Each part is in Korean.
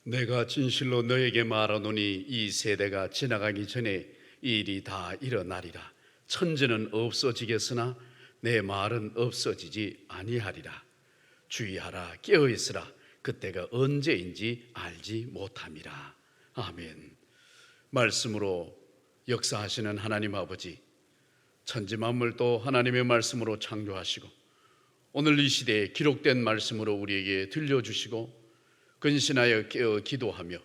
내가 진실로 너에게 말하노니 이 세대가 지나가기 전에 이 일이 다 일어나리라. 천지는 없어지겠으나 내 말은 없어지지 아니하리라. 주의하라, 깨어있으라. 그때가 언제인지 알지 못함이라. 아멘. 말씀으로 역사하시는 하나님 아버지, 천지 만물도 하나님의 말씀으로 창조하시고 오늘 이 시대에 기록된 말씀으로 우리에게 들려주시고 근신하여 깨어 기도하며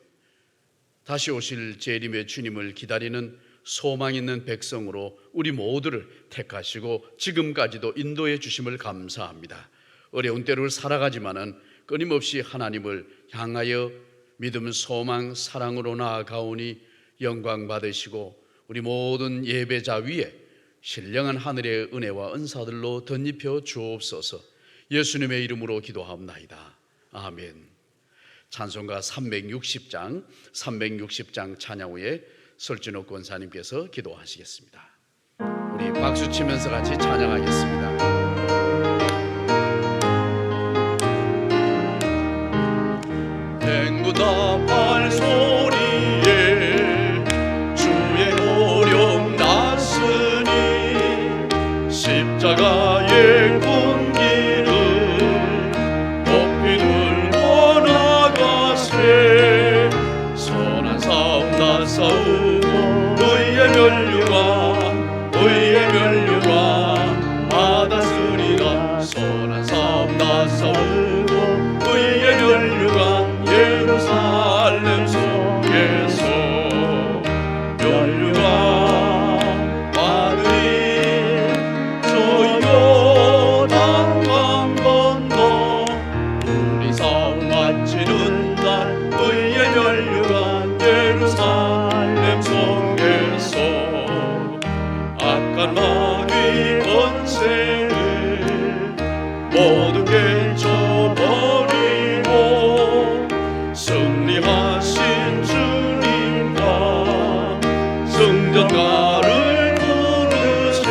다시 오실 재림의 주님을 기다리는 소망 있는 백성으로 우리 모두를 택하시고 지금까지도 인도해 주심을 감사합니다. 어려운 때를 살아가지만은 끊임없이 하나님을 향하여 믿음, 소망, 사랑으로 나아가오니 영광 받으시고 우리 모든 예배자 위에 신령한 하늘의 은혜와 은사들로 덧입혀 주옵소서. 예수님의 이름으로 기도하옵나이다. 아멘. 찬송가 360장 찬양 후에 설진옥 권사님께서 기도하시겠습니다. 우리 박수 치면서 같이 찬양하겠습니다. 맹구다팔 소리에 주의 오령 났으니 십자가의 군기를 높이 들고 나가세. 선한 싸움 다 싸우고 의의 면류관 받았으리라. 선한 싸움 다 싸우고 의의 면류관 예루살렘 속에서 면류관 받으리. 저 요단 건너 우리 싸움 마치는 날 의의 면류관 예루살렘 속에서 악한 마귀 권세를 모두 깨쳐버리고 승리하신 주님과 승전가를 부르세.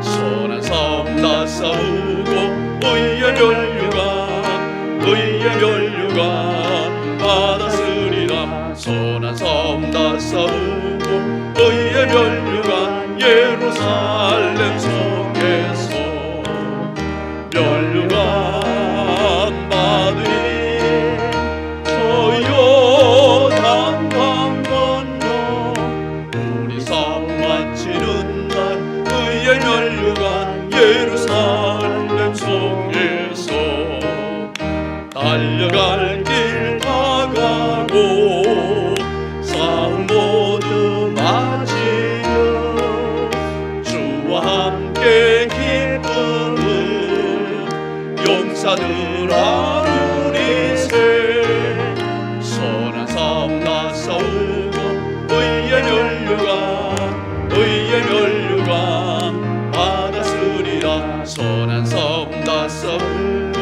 선한 싸움 다 싸우고 의의 면류관 받았으리라. 선한 싸움 다 싸우고 의의 면류관 예루살렘 속에서 면류관 받으리. 저 요단강 건너 우리 싸움 마치는 날 의의 면류관 예루살렘 속에서 달려갈 길 다 가고 싸움 모두 마치며 주와 함께 기쁨을 용사들 하누리세. 선한 싸움 다 싸우고 의의 면류관 받았으리라. 선한 싸움 다 싸우고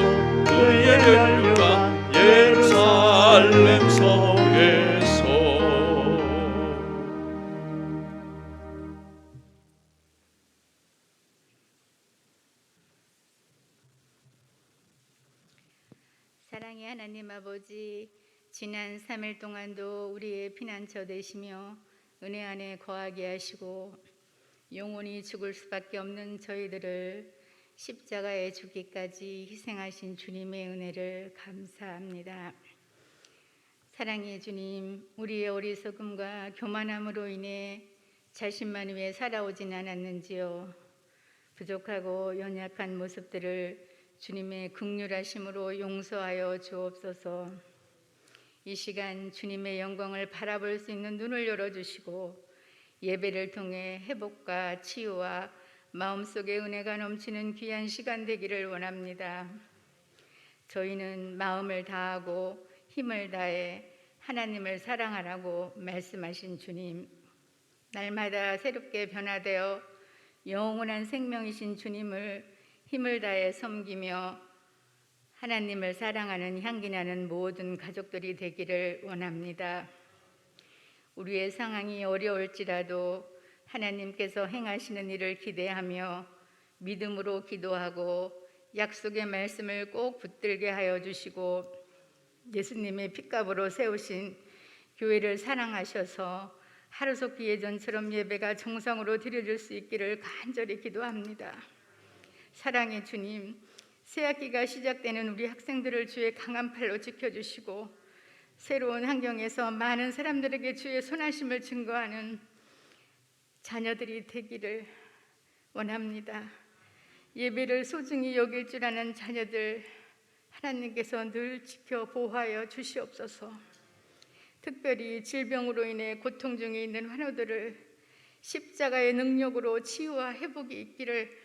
의의 면류관 예루살렘 속에서. 사랑의 하나님 아버지, 지난 3일 동안도 우리의 피난처 되시며 은혜 안에 거하게 하시고 영원히 죽을 수밖에 없는 저희들을 십자가에 죽기까지 희생하신 주님의 은혜를 감사합니다. 사랑의 주님, 우리의 어리석음과 교만함으로 인해 자신만 위해 살아오진 않았는지요. 부족하고 연약한 모습들을 주님의 긍휼하심으로 용서하여 주옵소서. 이 시간 주님의 영광을 바라볼 수 있는 눈을 열어주시고 예배를 통해 회복과 치유와 마음속에 은혜가 넘치는 귀한 시간 되기를 원합니다. 저희는 마음을 다하고 힘을 다해 하나님을 사랑하라고 말씀하신 주님, 날마다 새롭게 변화되어 영원한 생명이신 주님을 힘을 다해 섬기며 하나님을 사랑하는 향기나는 모든 가족들이 되기를 원합니다. 우리의 상황이 어려울지라도 하나님께서 행하시는 일을 기대하며 믿음으로 기도하고 약속의 말씀을 꼭 붙들게 하여 주시고 예수님의 핏값으로 세우신 교회를 사랑하셔서 하루속기 예전처럼 예배가 정성으로 드려질 수 있기를 간절히 기도합니다. 사랑의 주님, 새학기가 시작되는 우리 학생들을 주의 강한 팔로 지켜주시고 새로운 환경에서 많은 사람들에게 주의 선하심을 증거하는 자녀들이 되기를 원합니다. 예배를 소중히 여길 줄 아는 자녀들 하나님께서 늘 지켜 보호하여 주시옵소서. 특별히 질병으로 인해 고통 중에 있는 환우들을 십자가의 능력으로 치유와 회복이 있기를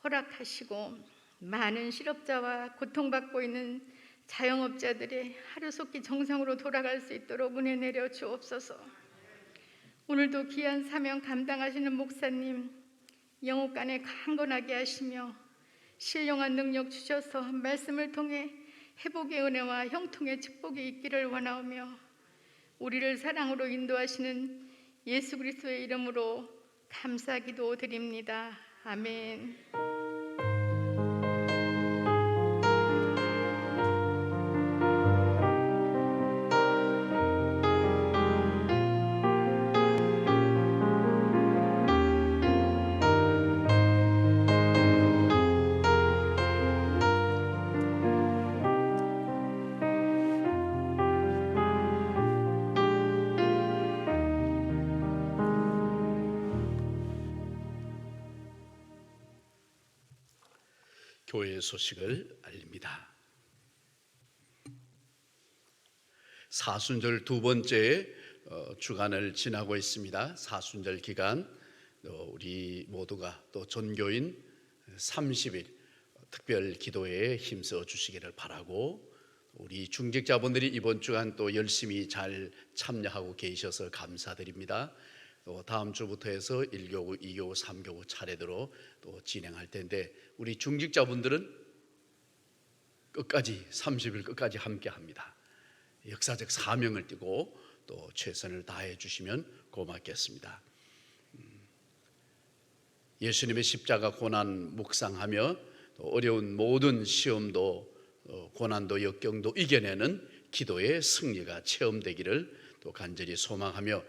허락하시고 많은 실업자와 고통받고 있는 자영업자들의 하루속히 정상으로 돌아갈 수 있도록 은혜 내려 주옵소서. 오늘도 귀한 사명 감당하시는 목사님 영육간에 강건하게 하시며 신령한 능력 주셔서 말씀을 통해 회복의 은혜와 형통의 축복이 있기를 원하오며 우리를 사랑으로 인도하시는 예수 그리스도의 이름으로 감사 기도 드립니다. 아멘. 교회의 소식을 알립니다. 사순절 두 번째 주간을 지나고 있습니다. 사순절 기간 우리 모두가 또 전교인 30일 특별 기도회에 힘써 주시기를 바라고 우리 중직자분들이 이번 주간 또 열심히 잘 참여하고 계셔서 감사드립니다. 또 다음 주부터 해서 1교구, 2교구, 3교구 차례대로 또 진행할 텐데 우리 중직자분들은 끝까지 30일 끝까지 함께 합니다. 역사적 사명을 띠고 또 최선을 다해 주시면 고맙겠습니다. 예수님의 십자가 고난 묵상하며 또 어려운 모든 시험도 고난도 역경도 이겨내는 기도의 승리가 체험되기를 또 간절히 소망하며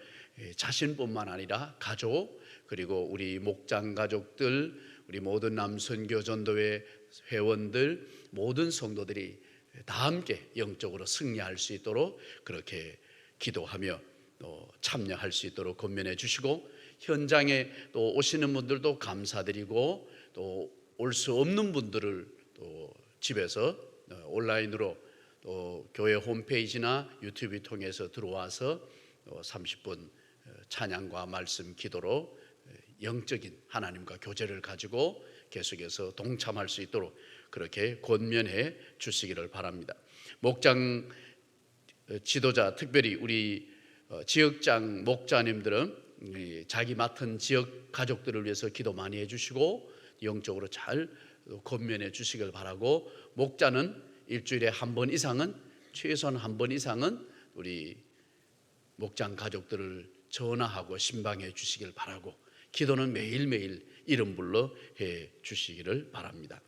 자신뿐만 아니라 가족 그리고 우리 목장 가족들 우리 모든 남선교 전도회 회원들 모든 성도들이 다 함께 영적으로 승리할 수 있도록 그렇게 기도하며 또 참여할 수 있도록 권면해 주시고 현장에 또 오시는 분들도 감사드리고 또 올 수 없는 분들을 또 집에서 온라인으로 또 교회 홈페이지나 유튜브 통해서 들어와서 30분 찬양과 말씀 기도로 영적인 하나님과 교제를 가지고 계속해서 동참할 수 있도록 그렇게 권면해 주시기를 바랍니다. 목장 지도자 특별히 우리 지역장 목자님들은 자기 맡은 지역 가족들을 위해서 기도 많이 해주시고 영적으로 잘 권면해 주시길 바라고 목자는 일주일에 한 번 이상은 최소한 한 번 이상은 우리 목장 가족들을 전화하고 신방해 주시길 바라고 기도는 매일매일 이름 불러 해 주시기를 바랍니다.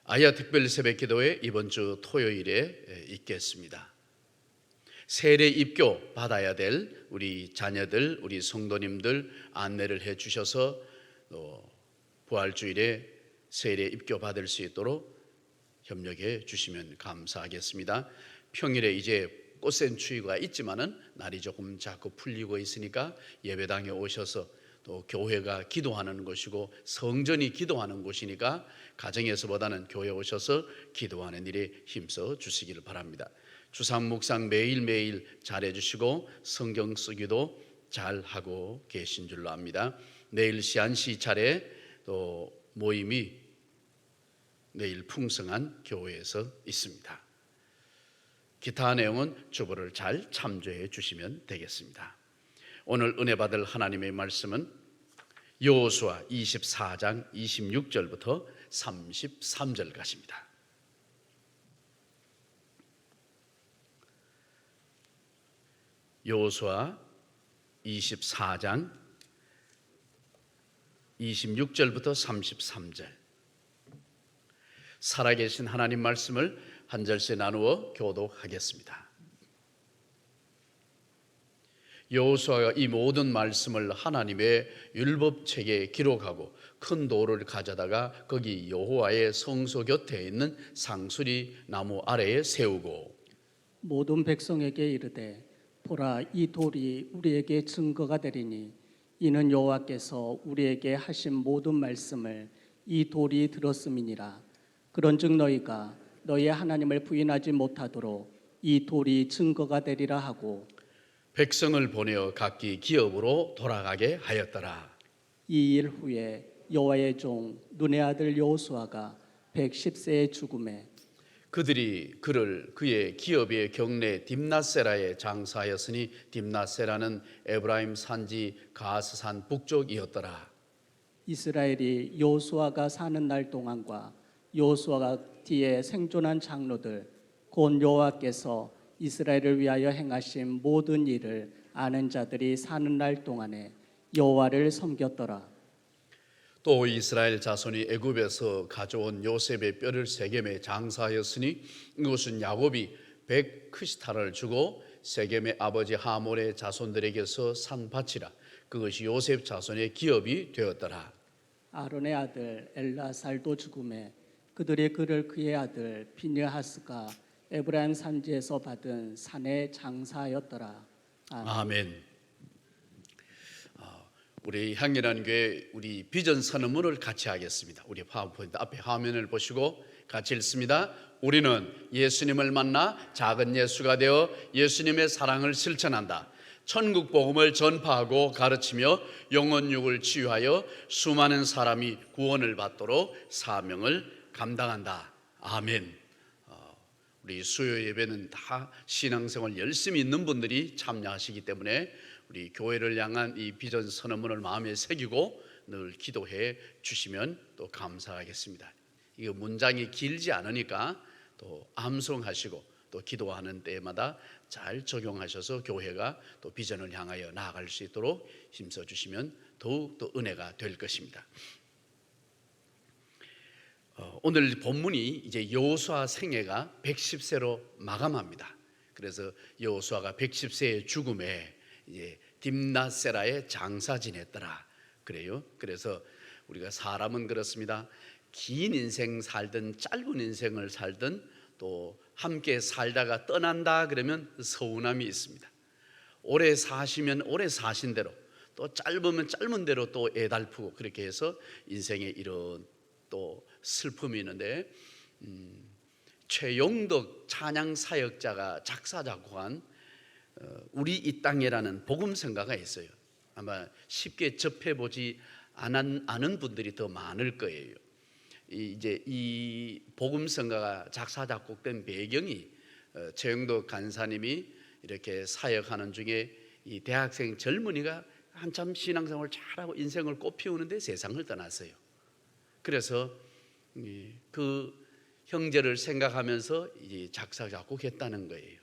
아야 특별 새벽 기도회 이번 주 토요일에 있겠습니다. 세례 입교 받아야 될 우리 자녀들, 우리 성도님들 안내를 해 주셔서 부활주일에 세례 입교 받을 수 있도록 협력해 주시면 감사하겠습니다. 평일에 이제 꽃샘 추위가 있지만은 날이 조금 자꾸 풀리고 있으니까 예배당에 오셔서 또 교회가 기도하는 곳이고 성전이 기도하는 곳이니까 가정에서보다는 교회 오셔서 기도하는 일에 힘써 주시기를 바랍니다. 주상 묵상 매일매일 잘해 주시고 성경 쓰기도 잘 하고 계신 줄로 압니다. 내일 시안시 차례 또 모임이 내일 풍성한 교회에서 있습니다. 기타 내용은 주보를 잘 참조해 주시면 되겠습니다. 오늘 은혜 받을 하나님의 말씀은 여호수아 24장 26절부터 33절까지입니다. 여호수아 24장 26절부터 33절. 살아계신 하나님 말씀을 한 절씩 나누어 교독하겠습니다. 여호수아가 이 모든 말씀을 하나님의 율법책에 기록하고 큰 돌을 가져다가 거기 여호와의 성소 곁에 있는 상수리 나무 아래에 세우고 모든 백성에게 이르되 보라 이 돌이 우리에게 증거가 되리니 이는 여호와께서 우리에게 하신 모든 말씀을 이 돌이 들었음이니라. 그런즉 너희가 너희의 하나님을 부인하지 못하도록 이 돌이 증거가 되리라 하고 백성을 보내어 각기 기업으로 돌아가게 하였더라. 이 일 후에 여호와의 종 눈의 아들 여호수아가 110세의 죽음에 그들이 그를 그의 기업의 경내 딥나세라에 장사하였으니 딥나세라는 에브라임 산지 가스산 북쪽이었더라. 이스라엘이 여호수아가 사는 날 동안과 여호수아가 뒤에 생존한 장로들 곧 여호와께서 이스라엘을 위하여 행하신 모든 일을 아는 자들이 사는 날 동안에 여호와를 섬겼더라. 또 이스라엘 자손이 애굽에서 가져온 요셉의 뼈를 세겜에 장사하였으니 이것은 야곱이 100크시탈을 주고 세겜의 아버지 하몰의 자손들에게서 산 밭이라. 그것이 요셉 자손의 기업이 되었더라. 아론의 아들 엘라살도 죽음에 그들이 그를 그의 아들 비느하스가 에브라임 산지에서 받은 산에 장사하였더라. 아멘. 우리 향기라는 교회 우리 비전 선언문을 같이 하겠습니다. 우리 파워포인트 앞에 화면을 보시고 같이 읽습니다. 우리는 예수님을 만나 작은 예수가 되어 예수님의 사랑을 실천한다. 천국 복음을 전파하고 가르치며 영혼육을 치유하여 수많은 사람이 구원을 받도록 사명을 감당한다. 아멘. 우리 수요 예배는 다 신앙생활 열심히 있는 분들이 참여하시기 때문에 우리 교회를 향한 이 비전 선언문을 마음에 새기고 늘 기도해 주시면 또 감사하겠습니다. 이거 문장이 길지 않으니까 또 암송하시고 또 기도하는 때마다 잘 적용하셔서 교회가 또 비전을 향하여 나아갈 수 있도록 힘써 주시면 더욱 더 은혜가 될 것입니다. 오늘 본문이 이제 여호수아 생애가 110세로 마감합니다. 그래서 여호수아가 110세의 죽음에 이제 딥나세라에 장사 지냈더라 그래요. 그래서 우리가 사람은 그렇습니다. 긴 인생 살든 짧은 인생을 살든 또 함께 살다가 떠난다 그러면 서운함이 있습니다. 오래 사시면 오래 사신 대로 또 짧으면 짧은 대로 또 애달프고 그렇게 해서 인생에 이런 또 슬픔이 있는데 최용덕 찬양 사역자가 작사 작곡한 우리 이 땅에라는 복음성가가 있어요. 아마 쉽게 접해보지 않은 분들이 더 많을 거예요. 이제 이 복음성가가 작사 작곡된 배경이 최용덕 간사님이 이렇게 사역하는 중에 이 대학생 젊은이가 한참 신앙생활을 잘하고 인생을 꽃피우는데 세상을 떠났어요. 그래서 그 형제를 생각하면서 작사 작곡했다는 거예요.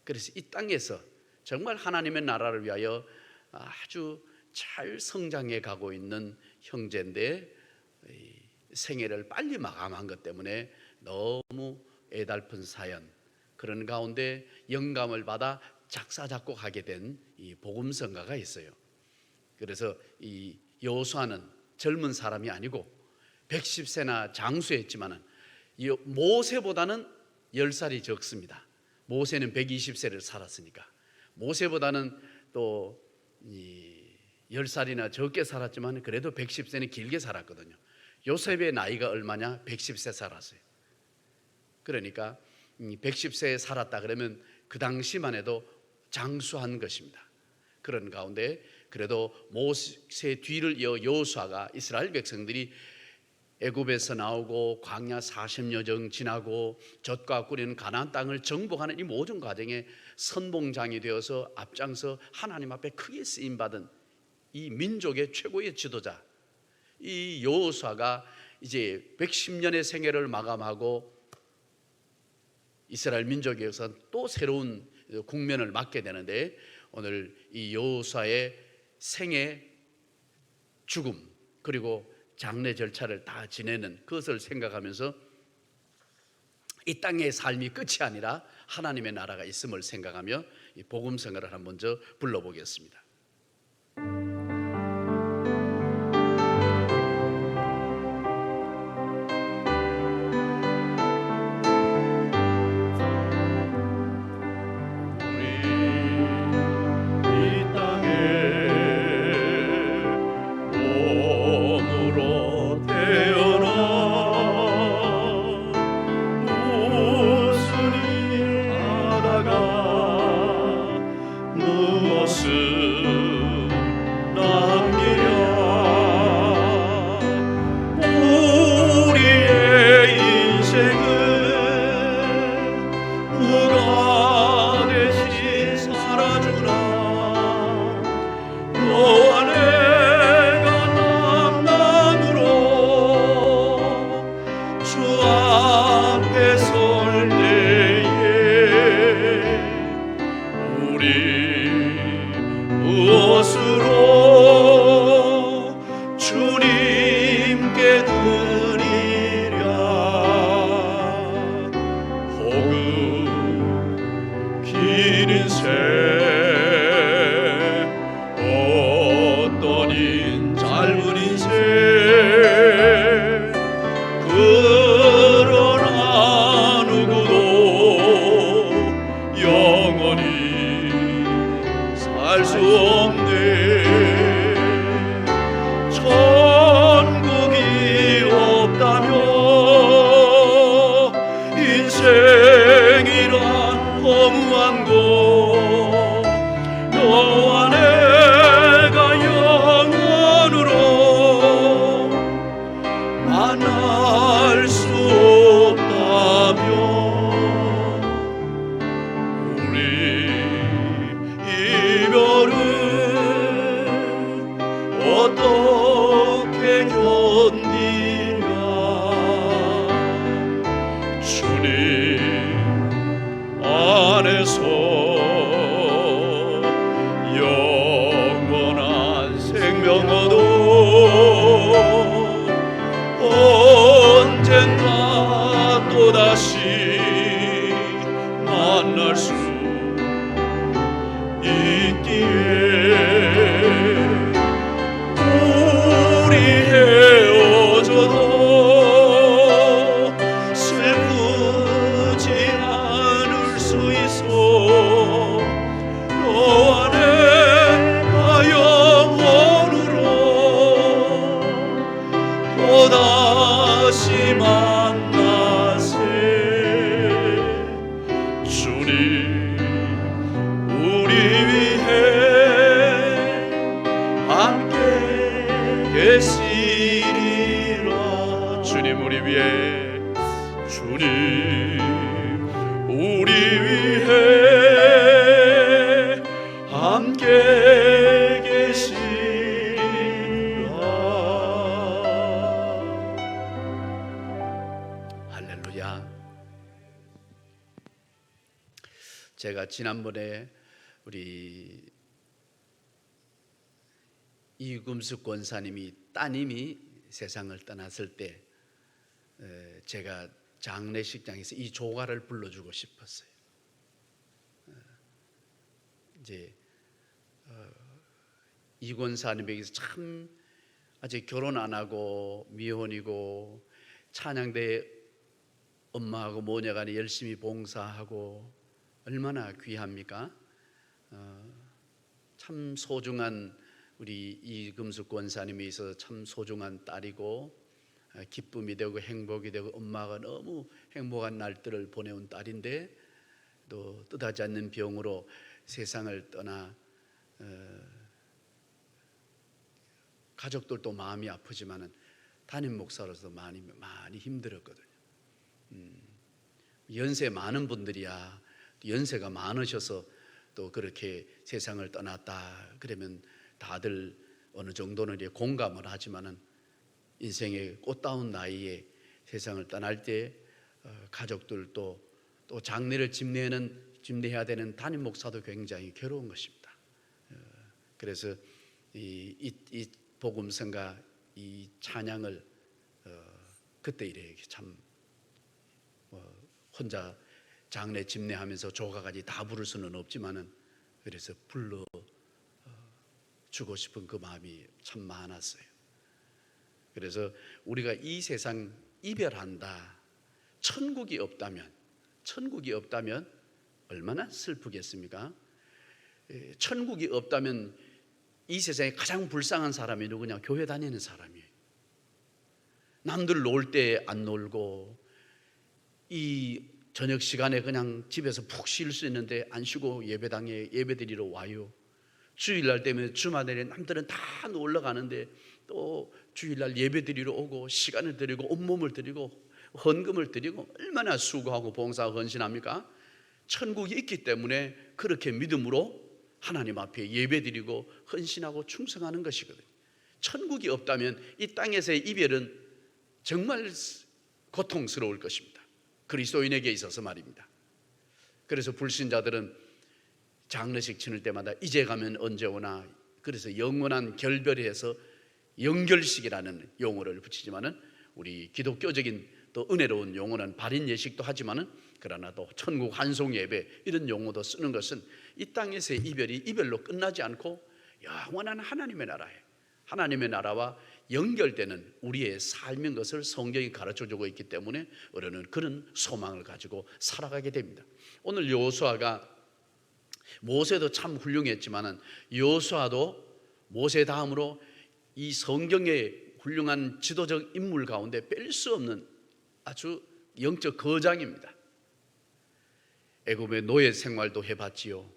그래서 이 땅에서 정말 하나님의 나라를 위하여 아주 잘 성장해 가고 있는 형제인데 생애를 빨리 마감한 것 때문에 너무 애달픈 사연, 그런 가운데 영감을 받아 작사 작곡하게 된 이 복음성가가 있어요. 그래서 이 여호수아는 젊은 사람이 아니고 110세나 장수했지만은 모세보다는 10살이 적습니다. 모세는 120세를 살았으니까 모세보다는 또 10살이나 적게 살았지만 그래도 110세는 길게 살았거든요. 요셉의 나이가 얼마냐? 110세 살았어요. 그러니까 110세에 살았다 그러면 그 당시만 해도 장수한 것입니다. 그런 가운데 그래도 모세 뒤를 이어 여호수아가 이스라엘 백성들이 애굽에서 나오고 광야 40여 정 지나고 젖과 꿀이는 가나안 땅을 정복하는 이 모든 과정에 선봉장이 되어서 앞장서 하나님 앞에 크게 쓰임 받은 이 민족의 최고의 지도자 이 여호수아가 이제 110년의 생애를 마감하고 이스라엘 민족에서 또 새로운 국면을 맞게 되는데 오늘 이 여호수아의 생애, 죽음 그리고 장례 절차를 다 지내는 그것을 생각하면서 이 땅의 삶이 끝이 아니라 하나님의 나라가 있음을 생각하며 이 복음성가를 한번 먼저 불러보겠습니다. 제가 지난번에 우리 이금숙 권사님이 따님이 세상을 떠났을 때 제가 장례식장에서 이 조가를 불러주고 싶었어요. 이제 이 권사님에게서 참 아직 결혼 안 하고 미혼이고 찬양대 엄마하고 모녀간에 열심히 봉사하고 얼마나 귀합니까? 참 소중한 우리 이금숙 권사님이 있어서 참 소중한 딸이고 기쁨이 되고 행복이 되고 엄마가 너무 행복한 날들을 보내온 딸인데 또 뜻하지 않는 병으로 세상을 떠나 가족들도 마음이 아프지만은 담임 목사로서 많이 힘들었거든요. 연세 많은 분들이야 연세가 많으셔서 또 그렇게 세상을 떠났다 그러면 다들 어느 정도는 공감을 하지만은 인생의 꽃다운 나이에 세상을 떠날 때 가족들도 또 장례를 집례해야 되는 담임 목사도 굉장히 괴로운 것입니다. 그래서 이 복음성가 이 찬양을 그때 이래 참 혼자 장례 집례하면서 조가까지 다 부를 수는 없지만은 그래서 불러 주고 싶은 그 마음이 참 많았어요. 그래서 우리가 이 세상 이별한다, 천국이 없다면 얼마나 슬프겠습니까? 천국이 없다면 이 세상에 가장 불쌍한 사람이 누구냐? 교회 다니는 사람이에요. 남들 놀 때 안 놀고 이 저녁 시간에 그냥 집에서 푹 쉴 수 있는데 안 쉬고 예배당에 예배드리러 와요. 주일날 되면 주말에 남들은 다 놀러 가는데 또 주일날 예배드리러 오고 시간을 드리고 온몸을 드리고 헌금을 드리고 얼마나 수고하고 봉사하고 헌신합니까? 천국이 있기 때문에 그렇게 믿음으로 하나님 앞에 예배드리고 헌신하고 충성하는 것이거든요. 천국이 없다면 이 땅에서의 이별은 정말 고통스러울 것입니다. 그리스도인에게 있어서 말입니다. 그래서 불신자들은 장례식 치를 때마다 이제 가면 언제 오나, 그래서 영원한 결별에서 영결식이라는 용어를 붙이지만은 우리 기독교적인 또 은혜로운 용어는 발인 예식도 하지만은 그러나 또 천국 환송 예배 이런 용어도 쓰는 것은 이 땅에서의 이별이 이별로 끝나지 않고 영원한 하나님의 나라와 연결되는 우리의 삶인 것을 성경이 가르쳐주고 있기 때문에 우리는 그런 소망을 가지고 살아가게 됩니다. 오늘 여호수아가 모세도 참 훌륭했지만은 여호수아도 모세 다음으로 이 성경의 훌륭한 지도적 인물 가운데 뺄 수 없는 아주 영적 거장입니다. 애굽의 노예 생활도 해봤지요.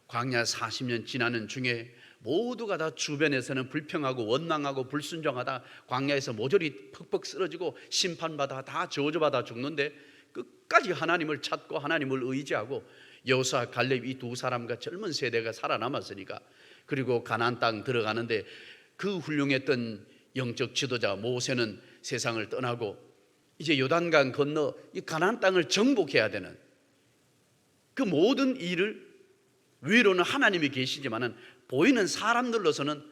광야 40년 지나는 중에 모두가 다 주변에서는 불평하고 원망하고 불순종하다 광야에서 모조리 퍽퍽 쓰러지고 심판받아 다 저주받아 죽는데 끝까지 하나님을 찾고 하나님을 의지하고 여호수아 갈렙 이 두 사람과 젊은 세대가 살아남았으니까, 그리고 가나안 땅 들어가는데 그 훌륭했던 영적 지도자 모세는 세상을 떠나고 이제 요단강 건너 이 가나안 땅을 정복해야 되는 그 모든 일을 위로는 하나님이 계시지만은 보이는 사람들로서는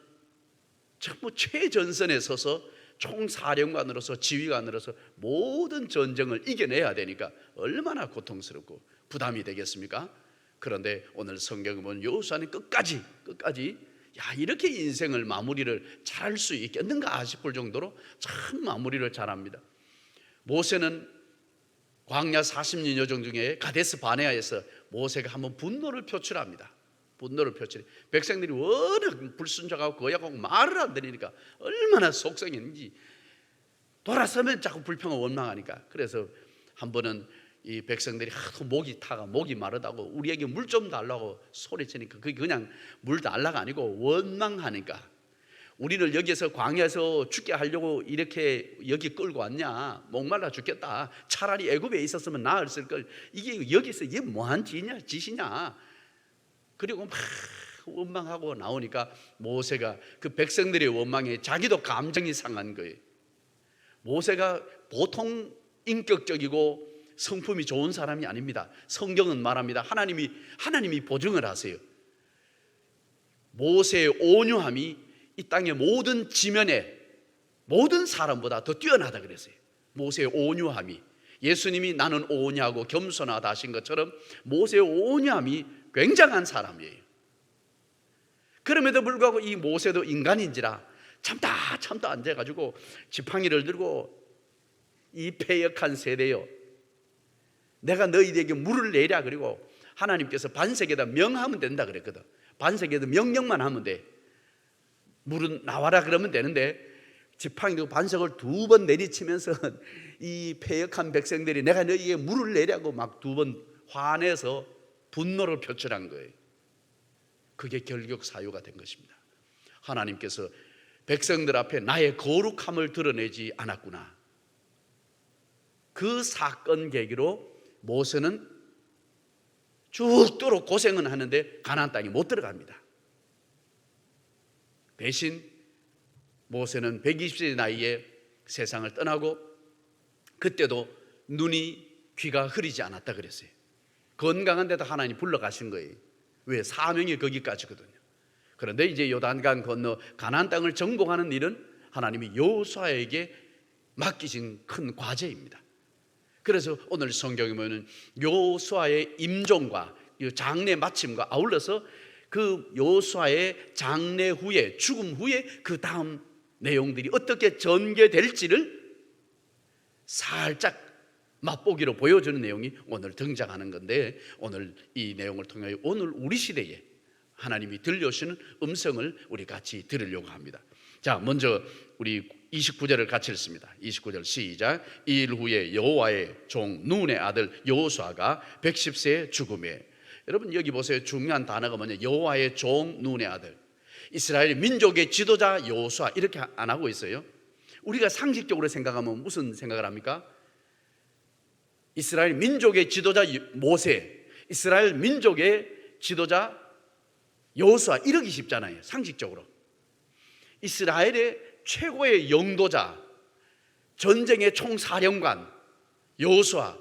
전부 최전선에 서서 총사령관으로서 지휘관으로서 모든 전쟁을 이겨내야 되니까 얼마나 고통스럽고 부담이 되겠습니까? 그런데 오늘 성경을 보면 여호수아는 끝까지 이렇게 인생을 마무리를 잘할 수 있겠는가 싶을 정도로 참 마무리를 잘합니다. 모세는 광야 40년 여정 중에 가데스 바네아에서 모세가 한번 분노를 표출합니다. 백성들이 워낙 불순종하고 거역하고 말을 안 들으니까 얼마나 속상했는지, 돌아서면 자꾸 불평하고 원망하니까. 그래서 한 번은 이 백성들이 하도 목이 마르다고 우리에게 물 좀 달라고 소리치니까 그게 그냥 물 달라가 아니고 원망하니까, 우리를 여기서 광야에서 죽게 하려고 이렇게 여기 끌고 왔냐, 목말라 죽겠다, 차라리 애굽에 있었으면 나았을 걸, 이게 여기서 이게 뭐한 짓이냐. 그리고 막 원망하고 나오니까 모세가 그 백성들의 원망에 자기도 감정이 상한 거예요. 모세가 보통 인격적이고 성품이 좋은 사람이 아닙니다. 성경은 말합니다. 하나님이 보증을 하세요. 모세의 온유함이 이 땅의 모든 지면에 모든 사람보다 더 뛰어나다 그랬어요. 모세의 온유함이, 예수님이 나는 온유하고 겸손하다 하신 것처럼 모세의 온유함이 굉장한 사람이에요. 그럼에도 불구하고 이 모세도 인간인지라 참다 앉아가지고 지팡이를 들고 이 패역한 세대여, 내가 너희에게 물을 내랴. 그리고 하나님께서 반석에다 명하면 된다 그랬거든. 반석에다 명령만 하면 돼. 물은 나와라 그러면 되는데 지팡이 들고 반석을 2번 내리치면서 이 패역한 백성들이 내가 너희에게 물을 내려고 막 2번 화내서 분노를 표출한 거예요. 그게 결국 사유가 된 것입니다. 하나님께서 백성들 앞에 나의 거룩함을 드러내지 않았구나. 그 사건 계기로 모세는 죽도록 고생은 하는데 가나안 땅에 못 들어갑니다. 대신 모세는 120세 나이에 세상을 떠나고 그때도 눈이 귀가 흐리지 않았다 그랬어요. 건강한데도 하나님 불러가신 거예요. 왜? 사명이 거기까지거든요. 그런데 이제 요단강 건너 가나안 땅을 정복하는 일은 하나님이 여호수아에게 맡기신 큰 과제입니다. 그래서 오늘 성경에 보면 여호수아의 임종과 장례 마침과 아울러서 그 여호수아의 장례 후에, 죽음 후에 그 다음 내용들이 어떻게 전개될지를 살짝 맛보기로 보여주는 내용이 오늘 등장하는 건데, 오늘 이 내용을 통하여 오늘 우리 시대에 하나님이 들려주시는 음성을 우리 같이 들으려고 합니다. 자, 먼저 우리 29절을 같이 읽습니다. 29절 시작. 이 일 후에 여호와의 종 눈의 아들 여호수아가 110세에 죽음에. 여러분 여기 보세요. 중요한 단어가 뭐냐? 여호와의 종 눈의 아들. 이스라엘 민족의 지도자 여호수아 이렇게 안 하고 있어요. 우리가 상식적으로 생각하면 무슨 생각을 합니까? 이스라엘 민족의 지도자 모세, 이스라엘 민족의 지도자 여호수아 이러기 쉽잖아요. 상식적으로. 이스라엘의 최고의 영도자, 전쟁의 총사령관 여호수아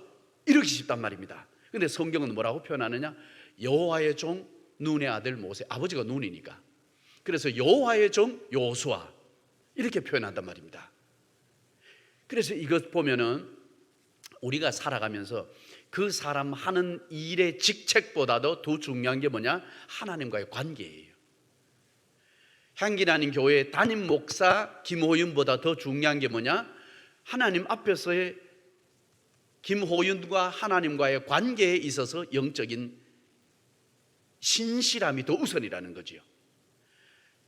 이러기 쉽단 말입니다. 그런데 성경은 뭐라고 표현하느냐? 여호와의 종 눈의 아들 모세, 아버지가 눈이니까. 그래서 여호와의 종 여호수아 이렇게 표현한단 말입니다. 그래서 이것 보면은 우리가 살아가면서 그 사람 하는 일의 직책보다도 더 중요한 게 뭐냐? 하나님과의 관계예요. 향기나는 교회 담임 목사 김호윤보다 더 중요한 게 뭐냐? 하나님 앞에서의 김호윤과 하나님과의 관계에 있어서 영적인 신실함이 더 우선이라는 거지요.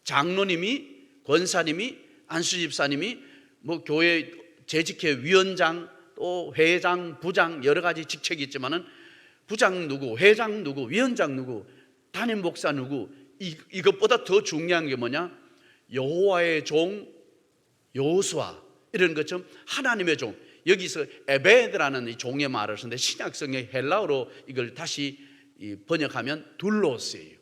장로님이, 권사님이, 안수집사님이 뭐 교회 재직회 위원장, 또 회장, 부장 여러 가지 직책이 있지만은 부장 누구, 회장 누구, 위원장 누구, 담임 목사 누구, 이것보다 더 중요한 게 뭐냐? 여호와의 종 여호수아 이런 것처럼 하나님의 종. 여기서 에베드라는 이 종의 말을 쓰는데 신약성의 헬라어로 이걸 다시 번역하면 둘로스예요.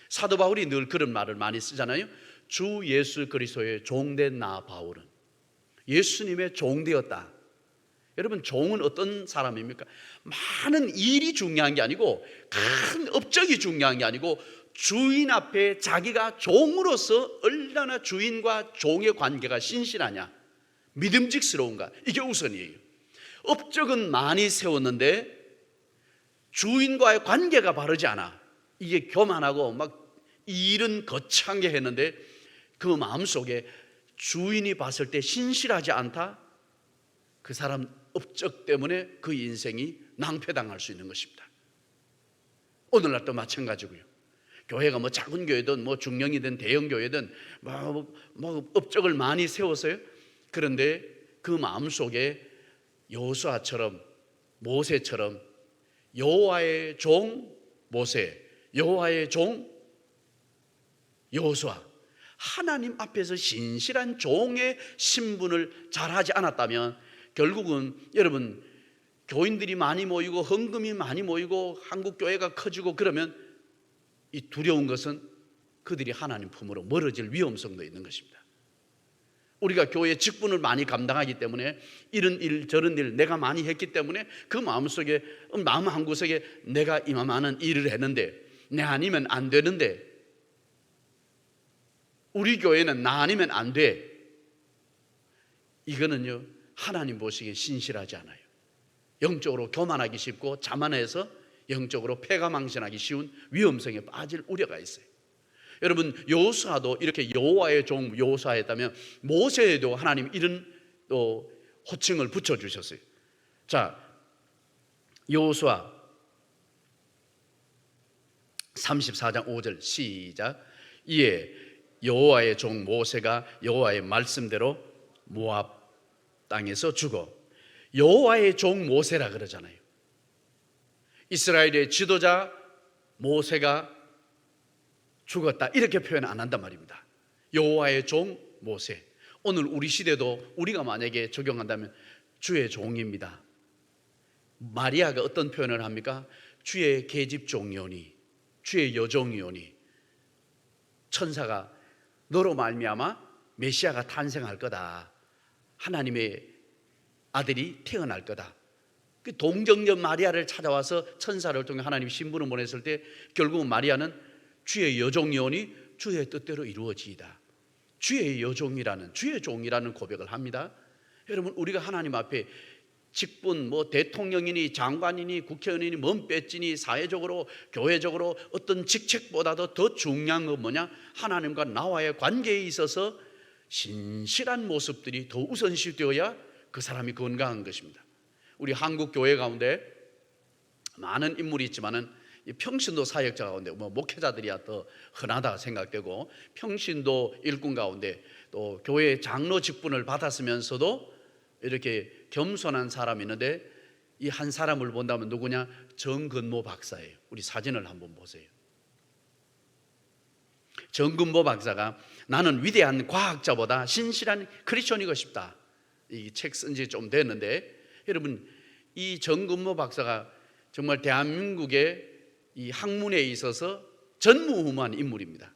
사도 바울이 늘 그런 말을 많이 쓰잖아요. 주 예수 그리스도의 종된 나 바울은 예수님의 종되었다. 여러분 종은 어떤 사람입니까? 많은 일이 중요한 게 아니고, 큰 업적이 중요한 게 아니고, 주인 앞에 자기가 종으로서 얼마나 주인과 종의 관계가 신실하냐, 믿음직스러운가, 이게 우선이에요. 업적은 많이 세웠는데 주인과의 관계가 바르지 않아. 이게 교만하고 막 일은 거창하게 했는데 그 마음속에 주인이 봤을 때 신실하지 않다? 그 사람 업적 때문에 그 인생이 낭패당할 수 있는 것입니다. 오늘날도 마찬가지고요. 교회가 뭐 작은 교회든 뭐 중령이든 대형 교회든 뭐 업적을 많이 세웠어요. 그런데 그 마음속에 여호수아처럼, 모세처럼 여호와의 종 모세, 여호와의 종 여호수아, 하나님 앞에서 신실한 종의 신분을 잘하지 않았다면 결국은 여러분 교인들이 많이 모이고 헌금이 많이 모이고 한국 교회가 커지고 그러면 이 두려운 것은 그들이 하나님 품으로 멀어질 위험성도 있는 것입니다. 우리가 교회 직분을 많이 감당하기 때문에 이런 일 저런 일 내가 많이 했기 때문에 그 마음속에, 마음 한구석에 내가 이만한 일을 했는데 내 아니면 안 되는데, 우리 교회는 나 아니면 안 돼, 이거는요 하나님 보시기에 신실하지 않아요. 영적으로 교만하기 쉽고 자만해서 영적으로 패가망신하기 쉬운 위험성에 빠질 우려가 있어요. 여러분 여호수아도 이렇게 여호와의 종 여호수아였다면 모세에도 하나님 이런 또 호칭을 붙여주셨어요. 자, 여호수아 34장 5절 시작. 이에 여호와의 종 모세가 여호와의 말씀대로 모압 땅에서 죽어. 여호와의 종 모세라 그러잖아요. 이스라엘의 지도자 모세가 죽었다 이렇게 표현 안 한단 말입니다. 여호와의 종 모세. 오늘 우리 시대도 우리가 만약에 적용한다면 주의 종입니다. 마리아가 어떤 표현을 합니까? 주의 계집 종이오니, 주의 여종이오니, 천사가 너로 말미암아 메시아가 탄생할 거다, 하나님의 아들이 태어날 거다. 그 동정녀 마리아를 찾아와서 천사를 통해 하나님 신부를 보냈을 때 결국은 마리아는 주의 여종이오니 주의 뜻대로 이루어지이다, 주의 여종이라는, 주의 종이라는 고백을 합니다. 여러분 우리가 하나님 앞에 직분, 뭐 대통령이니 장관이니 국회의원이니 뭔 배지니 사회적으로 교회적으로 어떤 직책보다도 더 중요한 건 뭐냐? 하나님과 나와의 관계에 있어서 신실한 모습들이 더 우선시 되어야 그 사람이 건강한 것입니다. 우리 한국 교회 가운데 많은 인물이 있지만은 평신도 사역자 가운데 뭐 목회자들이야 더 흔하다 생각되고, 평신도 일꾼 가운데 또 교회 장로 직분을 받았으면서도 이렇게 겸손한 사람이 있는데, 이 한 사람을 본다면 누구냐? 정근모 박사예요. 우리 사진을 한번 보세요. 정근모 박사가 나는 위대한 과학자보다 신실한 크리스천이고 싶다, 이 책 쓴 지 좀 됐는데, 여러분 이 정근모 박사가 정말 대한민국의 이 학문에 있어서 전무후무한 인물입니다.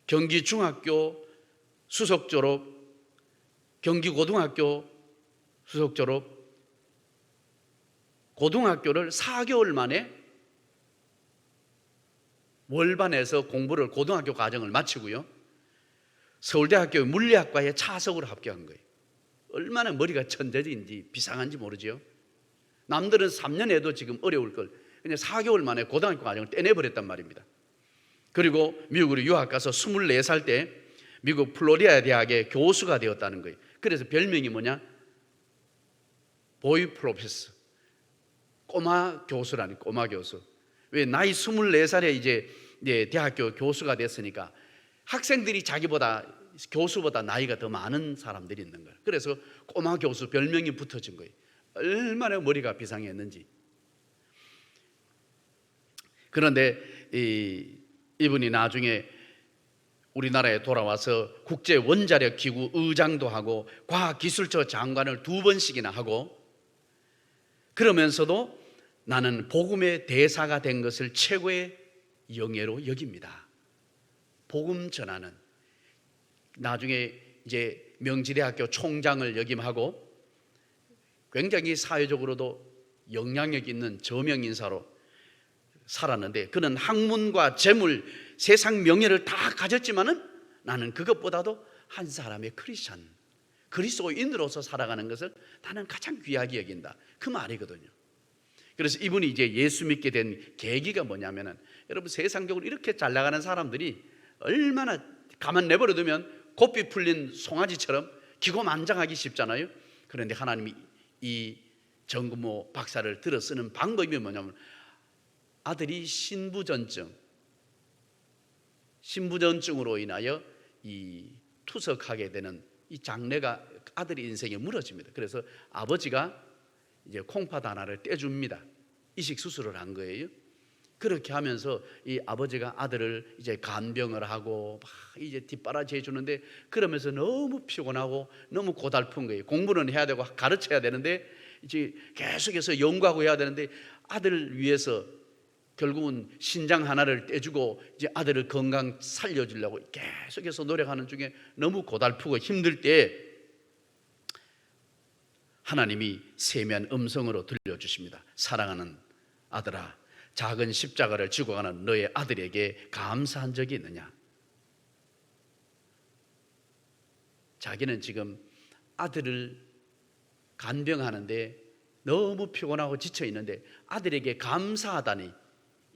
경기 중학교 수석 졸업, 경기 고등학교 수석 졸업, 고등학교를 4개월 만에 월반에서 공부를, 고등학교 과정을 마치고요, 서울대학교 물리학과에 차석으로 합격한 거예요. 얼마나 머리가 천재인지 비상한지 모르죠. 남들은 3년 해도 지금 어려울 걸 그냥 4개월 만에 고등학교 과정을 떼내버렸단 말입니다. 그리고 미국으로 유학 가서 24살 때 미국 플로리다 대학의 교수가 되었다는 거예요. 그래서 별명이 뭐냐? 보이 프로페서, 꼬마 교수라니, 꼬마 교수. 왜? 나이 24살에 이제 대학교 교수가 됐으니까 학생들이 자기보다, 교수보다 나이가 더 많은 사람들이 있는 거예요. 그래서 꼬마 교수 별명이 붙어진 거예요. 얼마나 머리가 비상했는지. 그런데 이분이 나중에 우리나라에 돌아와서 국제 원자력 기구 의장도 하고 과학기술처 장관을 2번씩이나 하고, 그러면서도 나는 복음의 대사가 된 것을 최고의 영예로 여깁니다. 복음 전하는, 나중에 이제 명지대학교 총장을 역임하고 굉장히 사회적으로도 영향력 있는 저명 인사로 살았는데, 그는 학문과 재물, 세상 명예를 다 가졌지만은 나는 그것보다도 한 사람의 크리스찬, 그리스도인으로서 살아가는 것을 나는 가장 귀하게 여긴다, 그 말이거든요. 그래서 이분이 이제 예수 믿게 된 계기가 뭐냐면은, 여러분 세상적으로 이렇게 잘 나가는 사람들이 얼마나 가만 내버려두면 고삐 풀린 송아지처럼 기고만장하기 쉽잖아요. 그런데 하나님이 이 정근모 박사를 들어 쓰는 방법이 뭐냐면, 아들이 신부전증으로 인하여 이 투석하게 되는 이 장래가 아들의 인생에 무너집니다. 그래서 아버지가 이제 콩팥 하나를 떼줍니다. 이식 수술을 한 거예요. 그렇게 하면서 이 아버지가 아들을 이제 간병을 하고 막 이제 뒷바라지 해주는데, 그러면서 너무 피곤하고 너무 고달픈 거예요. 공부는 해야 되고 가르쳐야 되는데 이제 계속해서 연구하고 해야 되는데, 아들을 위해서 결국은 신장 하나를 떼주고 이제 아들을 건강 살려주려고 계속해서 노력하는 중에 너무 고달프고 힘들 때 하나님이 세미한 음성으로 들려주십니다. 사랑하는 아들아, 작은 십자가를 지고 가는 너의 아들에게 감사한 적이 있느냐? 자기는 지금 아들을 간병하는데 너무 피곤하고 지쳐 있는데 아들에게 감사하다니,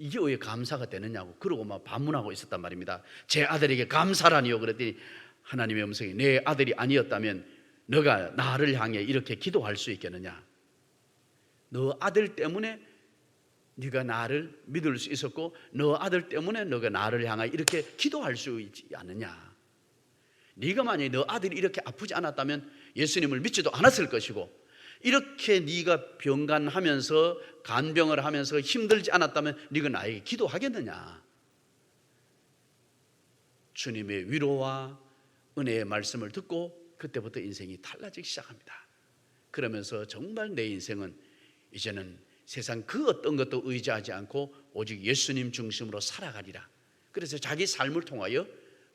이게 왜 감사가 되느냐고 그러고 막 반문하고 있었단 말입니다. 제 아들에게 감사라니요. 그랬더니 하나님의 음성이, 내 아들이 아니었다면 너가 나를 향해 이렇게 기도할 수 있겠느냐? 너 아들 때문에 네가 나를 믿을 수 있었고, 너 아들 때문에 너가 나를 향하여 이렇게 기도할 수 있지 않느냐? 네가 만약에 너 아들이 이렇게 아프지 않았다면 예수님을 믿지도 않았을 것이고, 이렇게 네가 병간하면서 간병을 하면서 힘들지 않았다면 네가 나에게 기도하겠느냐? 주님의 위로와 은혜의 말씀을 듣고 그때부터 인생이 달라지기 시작합니다. 그러면서 정말 내 인생은 이제는 세상 그 어떤 것도 의지하지 않고 오직 예수님 중심으로 살아가리라. 그래서 자기 삶을 통하여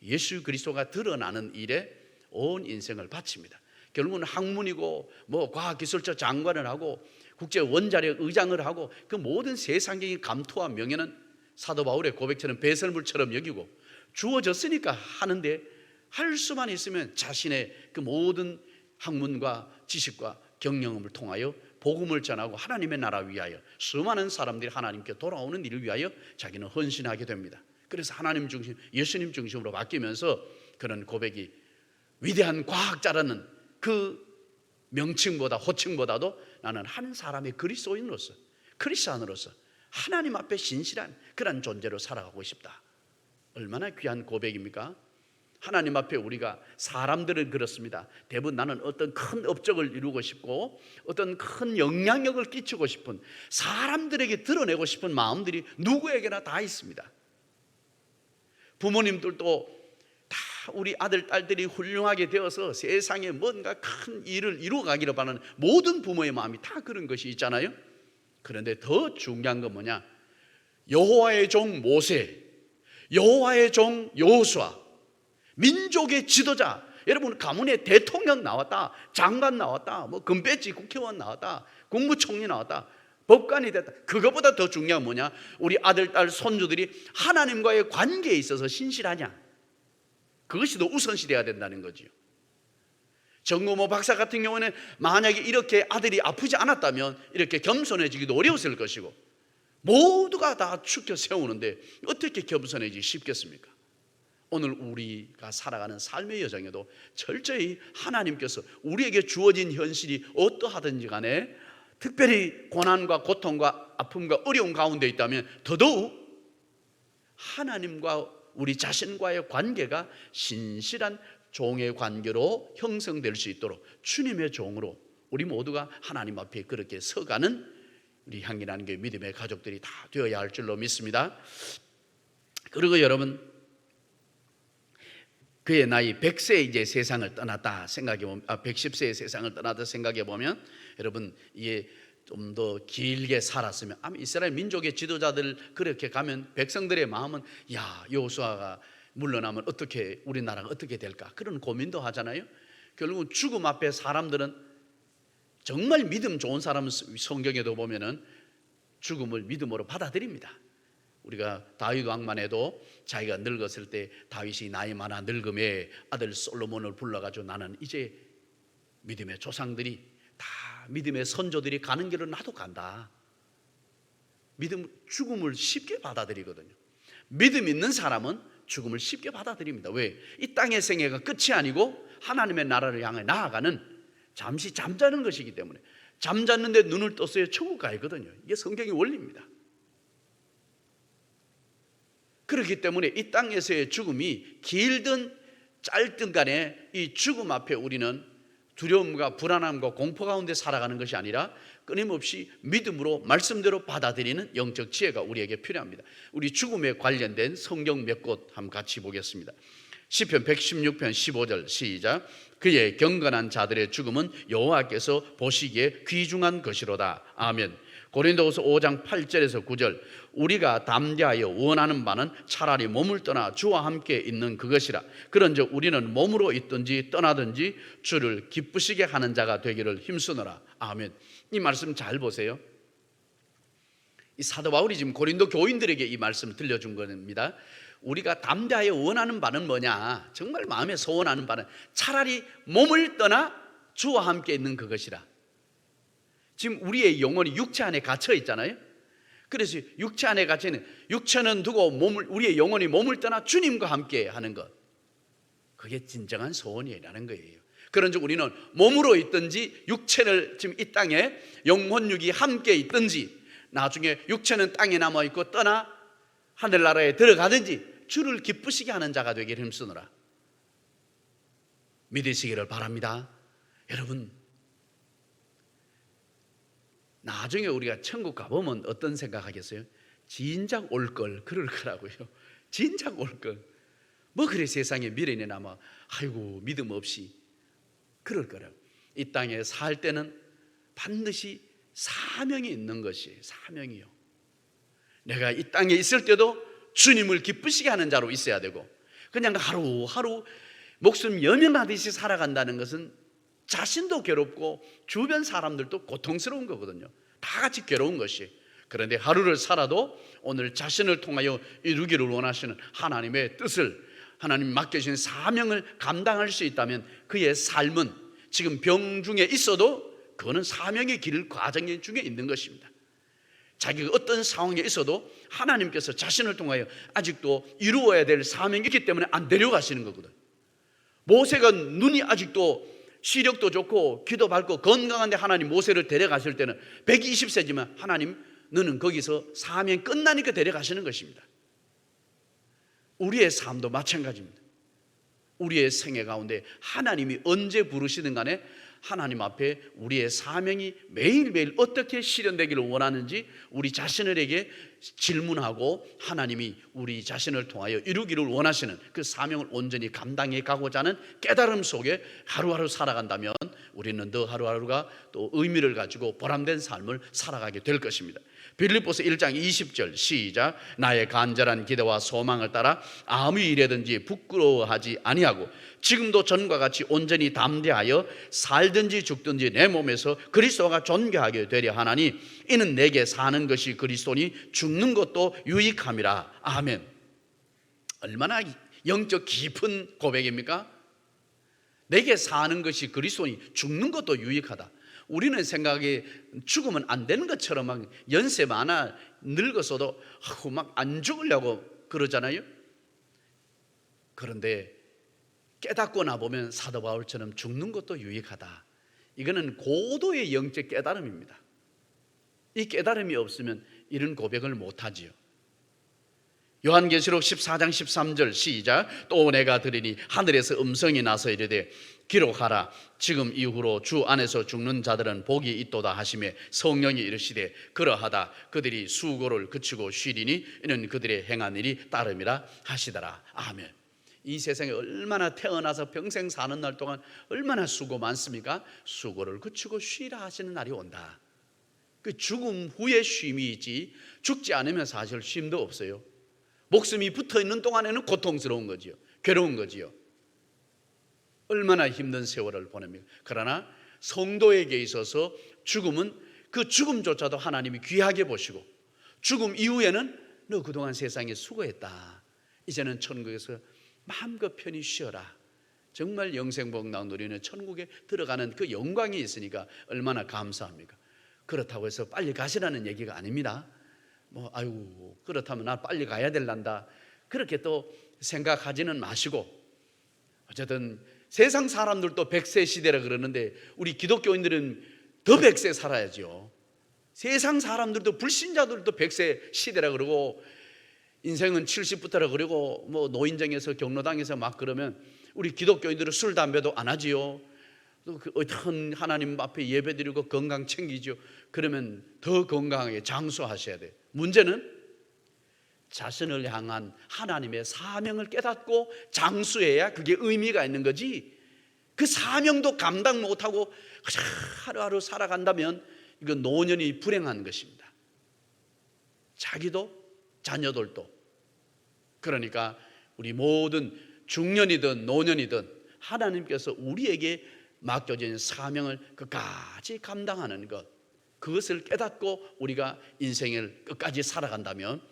예수 그리스도가 드러나는 일에 온 인생을 바칩니다. 결국은 학문이고 뭐 과학기술처 장관을 하고 국제 원자력 의장을 하고 그 모든 세상적인 감투와 명예는 사도 바울의 고백처럼 배설물처럼 여기고 주어졌으니까 하는데, 할 수만 있으면 자신의 그 모든 학문과 지식과 경영을 통하여 복음을 전하고 하나님의 나라 위하여 수많은 사람들이 하나님께 돌아오는 일을 위하여 자기는 헌신하게 됩니다. 그래서 하나님 중심, 예수님 중심으로 바뀌면서 그런 고백이 위대한 과학자라는 그 명칭보다 호칭보다도 나는 한 사람의 그리스도인으로서, 크리스찬으로서 하나님 앞에 신실한 그런 존재로 살아가고 싶다. 얼마나 귀한 고백입니까? 하나님 앞에 우리가, 사람들은 그렇습니다. 대부분 나는 어떤 큰 업적을 이루고 싶고 어떤 큰 영향력을 끼치고 싶은, 사람들에게 드러내고 싶은 마음들이 누구에게나 다 있습니다. 부모님들도 다 우리 아들, 딸들이 훌륭하게 되어서 세상에 뭔가 큰 일을 이루어가기를 바라는 모든 부모의 마음이 다 그런 것이 있잖아요. 그런데 더 중요한 건 뭐냐? 여호와의 종 모세, 여호와의 종 여호수아, 민족의 지도자, 여러분 가문에 대통령 나왔다, 장관 나왔다, 뭐 금배지 국회의원 나왔다, 국무총리 나왔다, 법관이 됐다. 그것보다 더 중요한 건 뭐냐? 우리 아들, 딸, 손주들이 하나님과의 관계에 있어서 신실하냐? 그것이 더 우선시 돼야 된다는 거지요. 정고모 박사 같은 경우는 만약에 이렇게 아들이 아프지 않았다면 이렇게 겸손해지기도 어려웠을 것이고, 모두가 다 축켜 세우는데 어떻게 겸손해지기 쉽겠습니까? 오늘 우리가 살아가는 삶의 여정에도 철저히 하나님께서 우리에게 주어진 현실이 어떠하든지 간에 특별히 고난과 고통과 아픔과 어려움 가운데 있다면 더더욱 하나님과 우리 자신과의 관계가 신실한 종의 관계로 형성될 수 있도록 주님의 종으로 우리 모두가 하나님 앞에 그렇게 서가는 우리 향기나는 교회 믿음의 가족들이 다 되어야 할 줄로 믿습니다. 그리고 여러분, 그의 나이 100세에 이제 세상을 떠났다 생각해 보면, 110세에 세상을 떠났다 생각해 보면, 여러분 이게 좀 더 길게 살았으면 아마 이스라엘 민족의 지도자들 그렇게 가면 백성들의 마음은 야, 여호수아가 물러나면 어떻게, 우리나라가 어떻게 될까, 그런 고민도 하잖아요. 결국은 죽음 앞에 사람들은, 정말 믿음 좋은 사람은 성경에도 보면은 죽음을 믿음으로 받아들입니다. 우리가 다윗 왕만 해도 자기가 늙었을 때 다윗이 나이 많아 늙음에 아들 솔로몬을 불러가지고 나는 이제 믿음의 조상들이 다, 믿음의 선조들이 가는 길을 나도 간다. 믿음, 죽음을 쉽게 받아들이거든요. 믿음 있는 사람은 죽음을 쉽게 받아들입니다. 왜? 이 땅의 생애가 끝이 아니고 하나님의 나라를 향해 나아가는, 잠시 잠자는 것이기 때문에, 잠잤는데 눈을 떴어야 천국 가거든요. 이게 성경의 원리입니다. 그렇기 때문에 이 땅에서의 죽음이 길든 짧든 간에 이 죽음 앞에 우리는 두려움과 불안함과 공포 가운데 살아가는 것이 아니라 끊임없이 믿음으로 말씀대로 받아들이는 영적 지혜가 우리에게 필요합니다. 우리 죽음에 관련된 성경 몇 곳 한번 같이 보겠습니다. 시편 116편 15절 시작. 그의 경건한 자들의 죽음은 여호와께서 보시기에 귀중한 것이로다. 아멘. 고린도후서 5장 8절에서 9절. 우리가 담대하여 원하는 바는 차라리 몸을 떠나 주와 함께 있는 그것이라. 그런즉 우리는 몸으로 있든지 떠나든지 주를 기쁘시게 하는 자가 되기를 힘쓰노라. 아멘. 이 말씀 잘 보세요. 이 사도 바울이 지금 고린도 교인들에게 이 말씀을 들려준 겁니다. 우리가 담대하여 원하는 바는 뭐냐? 정말 마음에 소원하는 바는 차라리 몸을 떠나 주와 함께 있는 그것이라. 지금 우리의 영혼이 육체 안에 갇혀 있잖아요. 그래서 육체 안에 갇혀 있는, 육체는 두고 우리의 영혼이 몸을 떠나 주님과 함께 하는 것, 그게 진정한 소원이라는 거예요. 그런즉 우리는 몸으로 있든지 육체를 지금 이 땅에 영혼육이 함께 있든지 나중에 육체는 땅에 남아 있고 떠나 하늘나라에 들어가든지 주를 기쁘시게 하는 자가 되기를 힘쓰노라. 믿으시기를 바랍니다. 여러분, 나중에 우리가 천국 가보면 어떤 생각하겠어요? 진작 올걸, 그럴 거라고요. 진작 올걸. 뭐 그래 세상에 미련이 남아 아이고 믿음 없이 그럴 거라고. 이 땅에 살 때는 반드시 사명이 있는 것이, 사명이요. 내가 이 땅에 있을 때도 주님을 기쁘시게 하는 자로 있어야 되고, 그냥 하루하루 목숨 연명하듯이 살아간다는 것은 자신도 괴롭고 주변 사람들도 고통스러운 거거든요. 다 같이 괴로운 것이. 그런데 하루를 살아도 오늘 자신을 통하여 이루기를 원하시는 하나님의 뜻을, 하나님 맡겨주신 사명을 감당할 수 있다면 그의 삶은 지금 병 중에 있어도 그거는 사명의 길 과정 중에 있는 것입니다. 자기가 어떤 상황에 있어도 하나님께서 자신을 통하여 아직도 이루어야 될 사명이 있기 때문에 안 데려가시는 거거든. 모세가 눈이 아직도 시력도 좋고 귀도 밝고 건강한데 하나님 모세를 데려가실 때는 120세지만 하나님 너는 거기서 사명 끝나니까 데려가시는 것입니다. 우리의 삶도 마찬가지입니다. 우리의 생애 가운데 하나님이 언제 부르시든 간에 하나님 앞에 우리의 사명이 매일매일 어떻게 실현되기를 원하는지 우리 자신에게 질문하고 하나님이 우리 자신을 통하여 이루기를 원하시는 그 사명을 온전히 감당해 가고자 하는 깨달음 속에 하루하루 살아간다면 우리는 더 하루하루가 또 의미를 가지고 보람된 삶을 살아가게 될 것입니다. 빌립보서 1장 20절 시작. 나의 간절한 기대와 소망을 따라 아무 일에든지 부끄러워하지 아니하고 지금도 전과 같이 온전히 담대하여 살든지 죽든지 내 몸에서 그리스도가 존귀하게 되려 하나니 이는 내게 사는 것이 그리스도니 죽는 것도 유익함이라. 아멘. 얼마나 영적 깊은 고백입니까? 내게 사는 것이 그리스도니 죽는 것도 유익하다. 우리는 생각에 죽으면 안 되는 것처럼 막 연세 많아 늙었어도 막 안 죽으려고 그러잖아요. 그런데 깨닫고 나보면 사도 바울처럼 죽는 것도 유익하다. 이거는 고도의 영적 깨달음입니다. 이 깨달음이 없으면 이런 고백을 못하지요. 요한계시록 14장 13절 시작. 또 내가 들으니 하늘에서 음성이 나서 이르되 기록하라. 지금 이후로 주 안에서 죽는 자들은 복이 있도다 하시매 성령이 이르시되 그러하다. 그들이 수고를 그치고 쉬리니 이는 그들의 행한 일이 따름이라 하시더라. 아멘. 이 세상에 얼마나 태어나서 평생 사는 날 동안 얼마나 수고 많습니까? 수고를 그치고 쉬라 하시는 날이 온다. 그 죽음 후에 쉼이 있지 죽지 않으면 사실 쉼도 없어요. 목숨이 붙어있는 동안에는 고통스러운 거지요. 괴로운 거지요. 얼마나 힘든 세월을 보냅니까? 그러나 성도에게 있어서 죽음은 그 죽음조차도 하나님이 귀하게 보시고 죽음 이후에는 너 그동안 세상에 수고했다. 이제는 천국에서 마음껏 편히 쉬어라. 정말 영생복락 누리는 천국에 들어가는 그 영광이 있으니까 얼마나 감사합니까? 그렇다고 해서 빨리 가시라는 얘기가 아닙니다. 아유 그렇다면 나 빨리 가야 될란다 그렇게 또 생각하지는 마시고 어쨌든 세상 사람들도 100세 시대라 그러는데 우리 기독교인들은 더 100세 살아야죠. 세상 사람들도 불신자들도 100세 시대라 그러고 인생은 70부터라 그러고 노인정에서 경로당에서 막 그러면 우리 기독교인들은 술 담배도 안 하지요. 또 어떤 하나님 앞에 예배드리고 건강 챙기죠. 그러면 더 건강하게 장수하셔야 돼요. 문제는 자신을 향한 하나님의 사명을 깨닫고 장수해야 그게 의미가 있는 거지. 그 사명도 감당 못하고 하루하루 살아간다면 이건 노년이 불행한 것입니다. 자기도 자녀들도. 그러니까 우리 모든 중년이든 노년이든 하나님께서 우리에게 맡겨진 사명을 끝까지 감당하는 것, 그것을 깨닫고 우리가 인생을 끝까지 살아간다면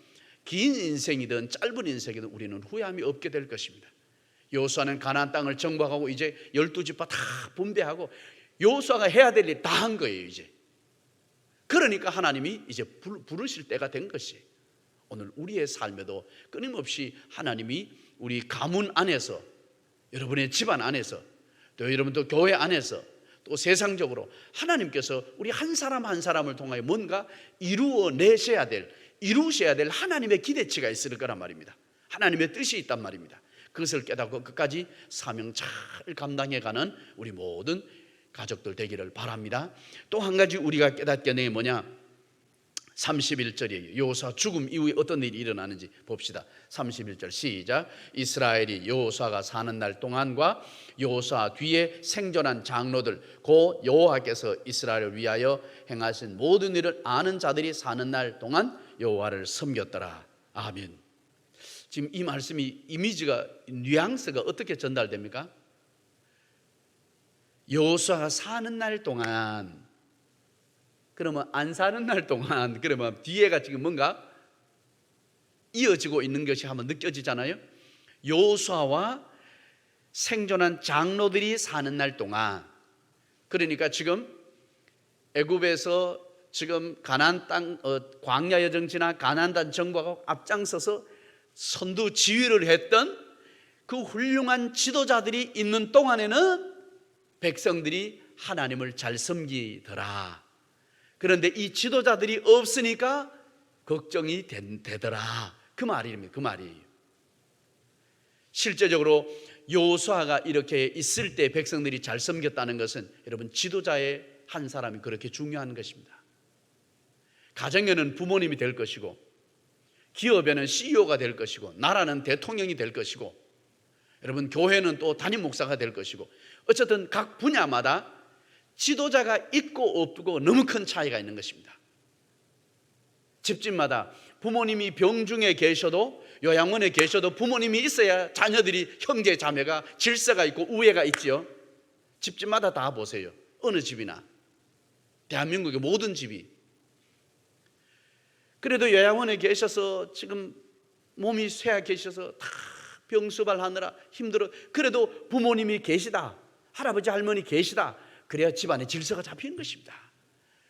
긴 인생이든 짧은 인생이든 우리는 후회함이 없게 될 것입니다. 여호수아는 가나안 땅을 정복하고 이제 12지파 다 분배하고 여호수아가 해야 될 일 다 한 거예요. 이제 그러니까 하나님이 이제 부르실 때가 된 것이에요. 오늘 우리의 삶에도 끊임없이 하나님이 우리 가문 안에서, 여러분의 집안 안에서, 또 여러분도 교회 안에서, 또 세상적으로 하나님께서 우리 한 사람 한 사람을 통하여 뭔가 이루어내셔야 될, 이루셔야 될 하나님의 기대치가 있을 거란 말입니다. 하나님의 뜻이 있단 말입니다. 그것을 깨닫고 끝까지 사명 잘 감당해가는 우리 모든 가족들 되기를 바랍니다. 또 한 가지 우리가 깨닫게 되는 게 뭐냐? 31절이에요. 여호수아 죽음 이후에 어떤 일이 일어나는지 봅시다. 31절 시작. 이스라엘이 여호수아가 사는 날 동안과 여호수아 뒤에 생존한 장로들 곧 여호와께서 이스라엘을 위하여 행하신 모든 일을 아는 자들이 사는 날 동안 여호와를 섬겼더라. 아멘. 지금 이 말씀이 이미지가, 뉘앙스가 어떻게 전달됩니까? 여호수아가 사는 날 동안, 그러면 안 사는 날 동안, 그러면 뒤에가 지금 뭔가 이어지고 있는 것이 한번 느껴지잖아요. 여호수아와 생존한 장로들이 사는 날 동안, 그러니까 지금 애굽에서 지금 가나안 땅 광야 여정 지나 가나안 땅 정복하고 앞장서서 선두 지휘를 했던 그 훌륭한 지도자들이 있는 동안에는 백성들이 하나님을 잘 섬기더라. 그런데 이 지도자들이 없으니까 걱정이 되더라. 그 말입니다. 그 말이에요. 실제적으로 여호수아가 이렇게 있을 때 백성들이 잘 섬겼다는 것은 여러분 지도자의 한 사람이 그렇게 중요한 것입니다. 가정에는 부모님이 될 것이고, 기업에는 CEO가 될 것이고, 나라는 대통령이 될 것이고, 여러분 교회는 또 담임 목사가 될 것이고, 어쨌든 각 분야마다 지도자가 있고 없고 너무 큰 차이가 있는 것입니다. 집집마다 부모님이 병중에 계셔도, 요양원에 계셔도 부모님이 있어야 자녀들이, 형제 자매가 질서가 있고 우애가 있지요. 집집마다 다 보세요. 어느 집이나 대한민국의 모든 집이. 그래도 요양원에 계셔서 지금 몸이 쇠약해셔서 다 병수발하느라 힘들어. 그래도 부모님이 계시다, 할아버지 할머니 계시다, 그래야 집안에 질서가 잡히는 것입니다.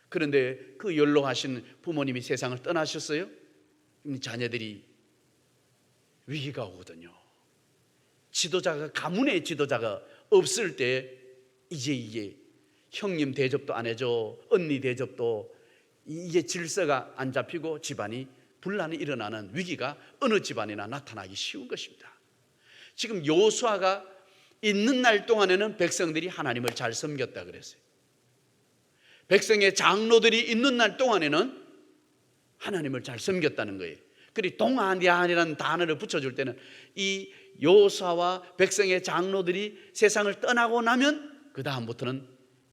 그런데 그 연로하신 부모님이 세상을 떠나셨어요. 자녀들이 위기가 오거든요. 지도자가, 가문의 지도자가 없을 때 이제 형님 대접도 안 해줘, 언니 대접도, 이게 질서가 안 잡히고 집안이 분란이 일어나는 위기가 어느 집안이나 나타나기 쉬운 것입니다. 지금 여호수아가 있는 날 동안에는 백성들이 하나님을 잘 섬겼다 그랬어요. 백성의 장로들이 있는 날 동안에는 하나님을 잘 섬겼다는 거예요. 그리고 동안이라는 단어를 붙여줄 때는 이 여호수아와 백성의 장로들이 세상을 떠나고 나면 그 다음부터는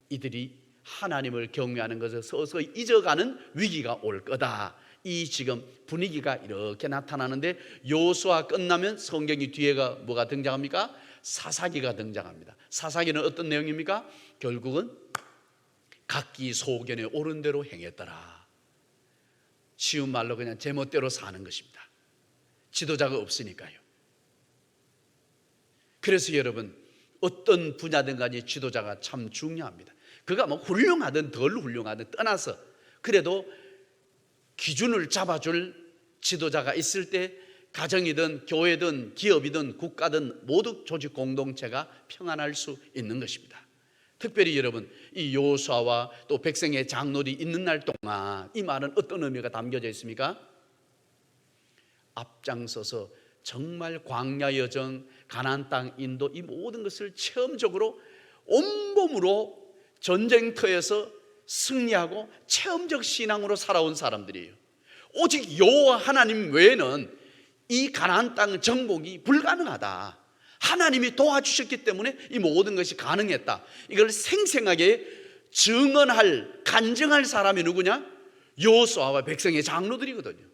이들이 하나님을 경외하는 것을 서서히 잊어가는 위기가 올 거다. 이 지금 분위기가 이렇게 나타나는데, 여호수아 끝나면 성경이 뒤에가 뭐가 등장합니까? 사사기가 등장합니다. 사사기는 어떤 내용입니까? 결국은 각기 소견에 옳은 대로 행했더라. 쉬운 말로 그냥 제멋대로 사는 것입니다. 지도자가 없으니까요. 그래서 여러분, 어떤 분야든 간에 지도자가 참 중요합니다. 그가 뭐 훌륭하든 덜 훌륭하든 떠나서 그래도 기준을 잡아줄 지도자가 있을 때 가정이든 교회든 기업이든 국가든 모두 조직 공동체가 평안할 수 있는 것입니다. 특별히 여러분, 이 여호수아와 또 백성의 장로들이 있는 날 동안 이 말은 어떤 의미가 담겨져 있습니까? 앞장서서 정말 광야 여정, 가나안 땅, 인도, 이 모든 것을 체험적으로 온몸으로 전쟁터에서 승리하고 체험적 신앙으로 살아온 사람들이에요. 오직 여호와 하나님 외에는 이 가나안 땅 정복이 불가능하다. 하나님이 도와주셨기 때문에 이 모든 것이 가능했다. 이걸 생생하게 증언할, 간증할 사람이 누구냐? 여호수아와 백성의 장로들이거든요.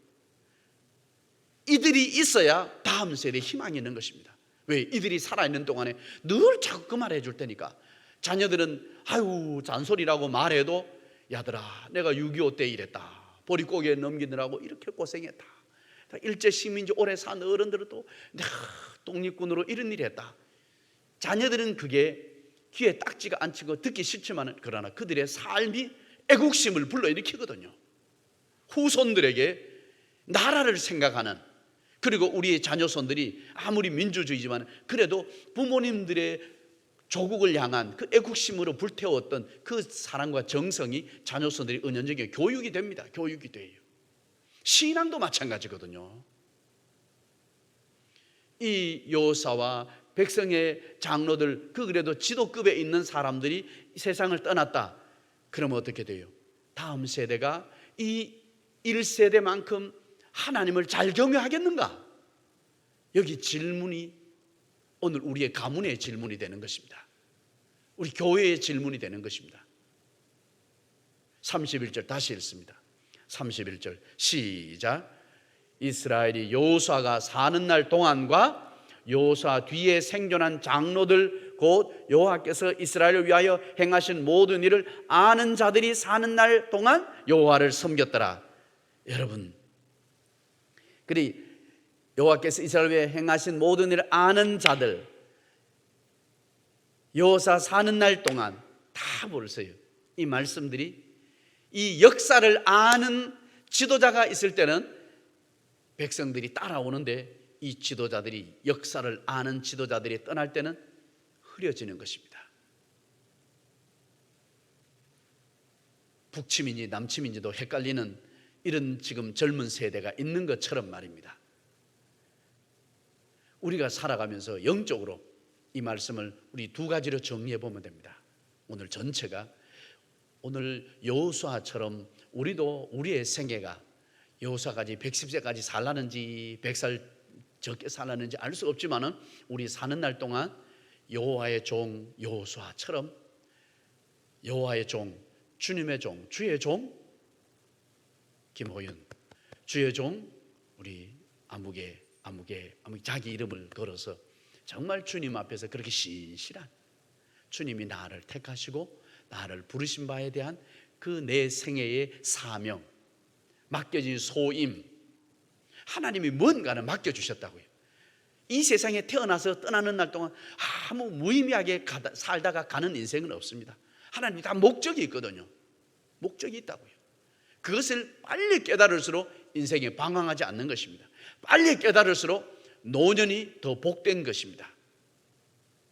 이들이 있어야 다음 세대에 희망이 있는 것입니다. 왜? 이들이 살아있는 동안에 늘 자꾸 그 말해 줄 테니까. 자녀들은 아유 잔소리라고 말해도, 야들아 내가 6.25 때 이랬다, 보릿고개에 넘기느라고 이렇게 고생했다, 일제시민지 오래 산 어른들은 또 내가 독립군으로 이런 일 했다. 자녀들은 그게 귀에 딱지가 안 치고 듣기 싫지만, 그러나 그들의 삶이 애국심을 불러일으키거든요. 후손들에게 나라를 생각하는, 그리고 우리의 자녀손들이 아무리 민주주의지만 그래도 부모님들의 조국을 향한 그 애국심으로 불태웠던 그 사랑과 정성이 자녀손들이 은연중에 교육이 됩니다. 교육이 돼요. 신앙도 마찬가지거든요. 이 여호수아와 백성의 장로들, 그래도 지도급에 있는 사람들이 세상을 떠났다. 그러면 어떻게 돼요? 다음 세대가 이 1세대만큼 하나님을 잘 경외하겠는가? 여기 질문이 오늘 우리의 가문의 질문이 되는 것입니다. 우리 교회의 질문이 되는 것입니다. 31절 다시 읽습니다. 31절 시작. 이스라엘이 여호수아가 사는 날 동안과 여호수아 뒤에 생존한 장로들 곧 여호와께서 이스라엘을 위하여 행하신 모든 일을 아는 자들이 사는 날 동안 여호와를 섬겼더라. 여러분, 그리 여호와께서 이스라엘 위에 행하신 모든 일을 아는 자들, 여호수아 사는 날 동안 다 보세요. 이 말씀들이 이 역사를 아는 지도자가 있을 때는 백성들이 따라오는데, 이 지도자들이, 역사를 아는 지도자들이 떠날 때는 흐려지는 것입니다. 북침인지 남침인지도 헷갈리는 이런 지금 젊은 세대가 있는 것처럼 말입니다. 우리가 살아가면서 영적으로 이 말씀을 우리 두 가지로 정리해 보면 됩니다. 오늘 전체가, 오늘 여호수아처럼 우리도 우리의 생애가 여호수아까지 110세까지 살라는지 100살 적게 살라는지 알 수 없지만은 우리 사는 날 동안 여호와의 종 여호수아처럼, 여호와의 종, 주님의 종, 주의 종 김호윤, 주의 종 우리 아무개 자기 이름을 걸어서 정말 주님 앞에서 그렇게 신실한, 주님이 나를 택하시고 나를 부르신 바에 대한 그 내 생애의 사명, 맡겨진 소임, 하나님이 뭔가를 맡겨주셨다고요. 이 세상에 태어나서 떠나는 날 동안 아무 무의미하게 살다가 가는 인생은 없습니다. 하나님이 다 목적이 있거든요. 목적이 있다고요. 그것을 빨리 깨달을수록 인생에 방황하지 않는 것입니다. 빨리 깨달을수록 노년이 더 복된 것입니다.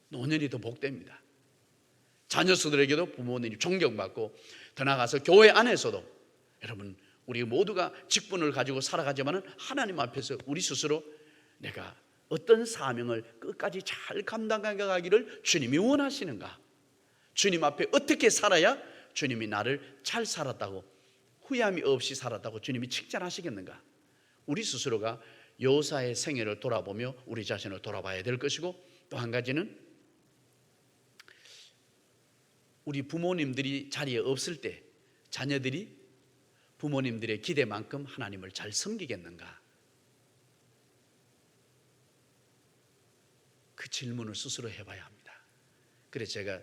노년이 더 복됩니다. 자녀수들에게도 부모님이 존경받고, 더 나아가서 교회 안에서도 여러분, 우리 모두가 직분을 가지고 살아가지만은 하나님 앞에서 우리 스스로 내가 어떤 사명을 끝까지 잘 감당해 가기를 주님이 원하시는가, 주님 앞에 어떻게 살아야 주님이 나를 잘 살았다고, 후회함이 없이 살았다고 주님이 칭찬하시겠는가. 우리 스스로가 여호수아의 생애를 돌아보며 우리 자신을 돌아봐야 될 것이고, 또 한 가지는 우리 부모님들이 자리에 없을 때 자녀들이 부모님들의 기대만큼 하나님을 잘 섬기겠는가, 그 질문을 스스로 해봐야 합니다. 그래서 제가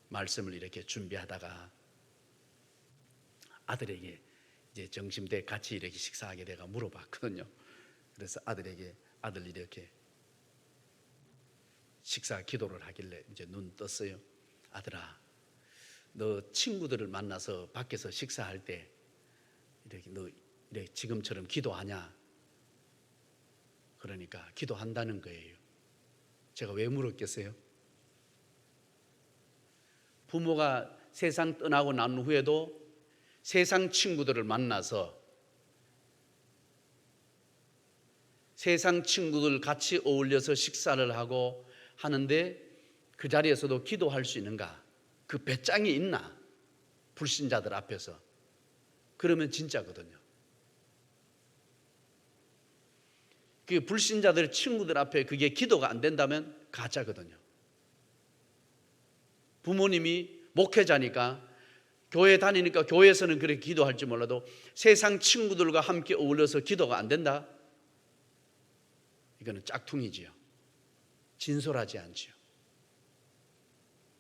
말씀을 이렇게 준비하다가 아들에게 이제 점심 때 같이 이렇게 식사하게 내가 물어봤거든요. 그래서 아들에게, 아들 이렇게 식사 기도를 하길래 이제 눈 떴어요. 아들아, 너 친구들을 만나서 밖에서 식사할 때 이렇게 너 이렇게 지금처럼 기도하냐? 그러니까 기도한다는 거예요. 제가 왜 물었겠어요? 부모가 세상 떠나고 난 후에도 세상 친구들을 만나서 세상 친구들 같이 어울려서 식사를 하고 하는데 그 자리에서도 기도할 수 있는가? 그 배짱이 있나? 불신자들 앞에서. 그러면 진짜거든요. 그 불신자들 친구들 앞에 그게 기도가 안 된다면 가짜거든요. 부모님이 목회자니까, 교회 다니니까 교회에서는 그렇게 기도할지 몰라도 세상 친구들과 함께 어울려서 기도가 안 된다? 이거는 짝퉁이지요. 진솔하지 않지요.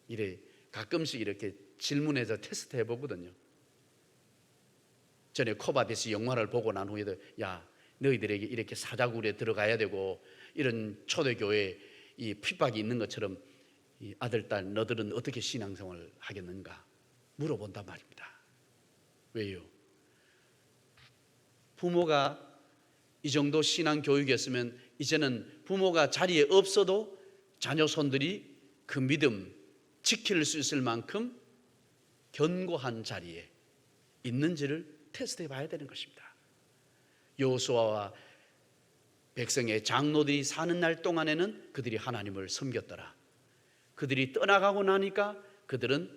이래 가끔씩 이렇게 질문해서 테스트 해보거든요. 전에 코바디스 영화를 보고 난 후에도, 야, 너희들에게 이렇게 사자굴에 들어가야 되고 이런 초대교회 이 핍박이 있는 것처럼 이 아들, 딸 너들은 어떻게 신앙생활을 하겠는가 물어본단 말입니다. 왜요? 부모가 이 정도 신앙 교육이었으면 이제는 부모가 자리에 없어도 자녀 손들이 그 믿음 지킬 수 있을 만큼 견고한 자리에 있는지를 테스트해 봐야 되는 것입니다. 여호수아와 백성의 장로들이 사는 날 동안에는 그들이 하나님을 섬겼더라. 그들이 떠나가고 나니까 그들은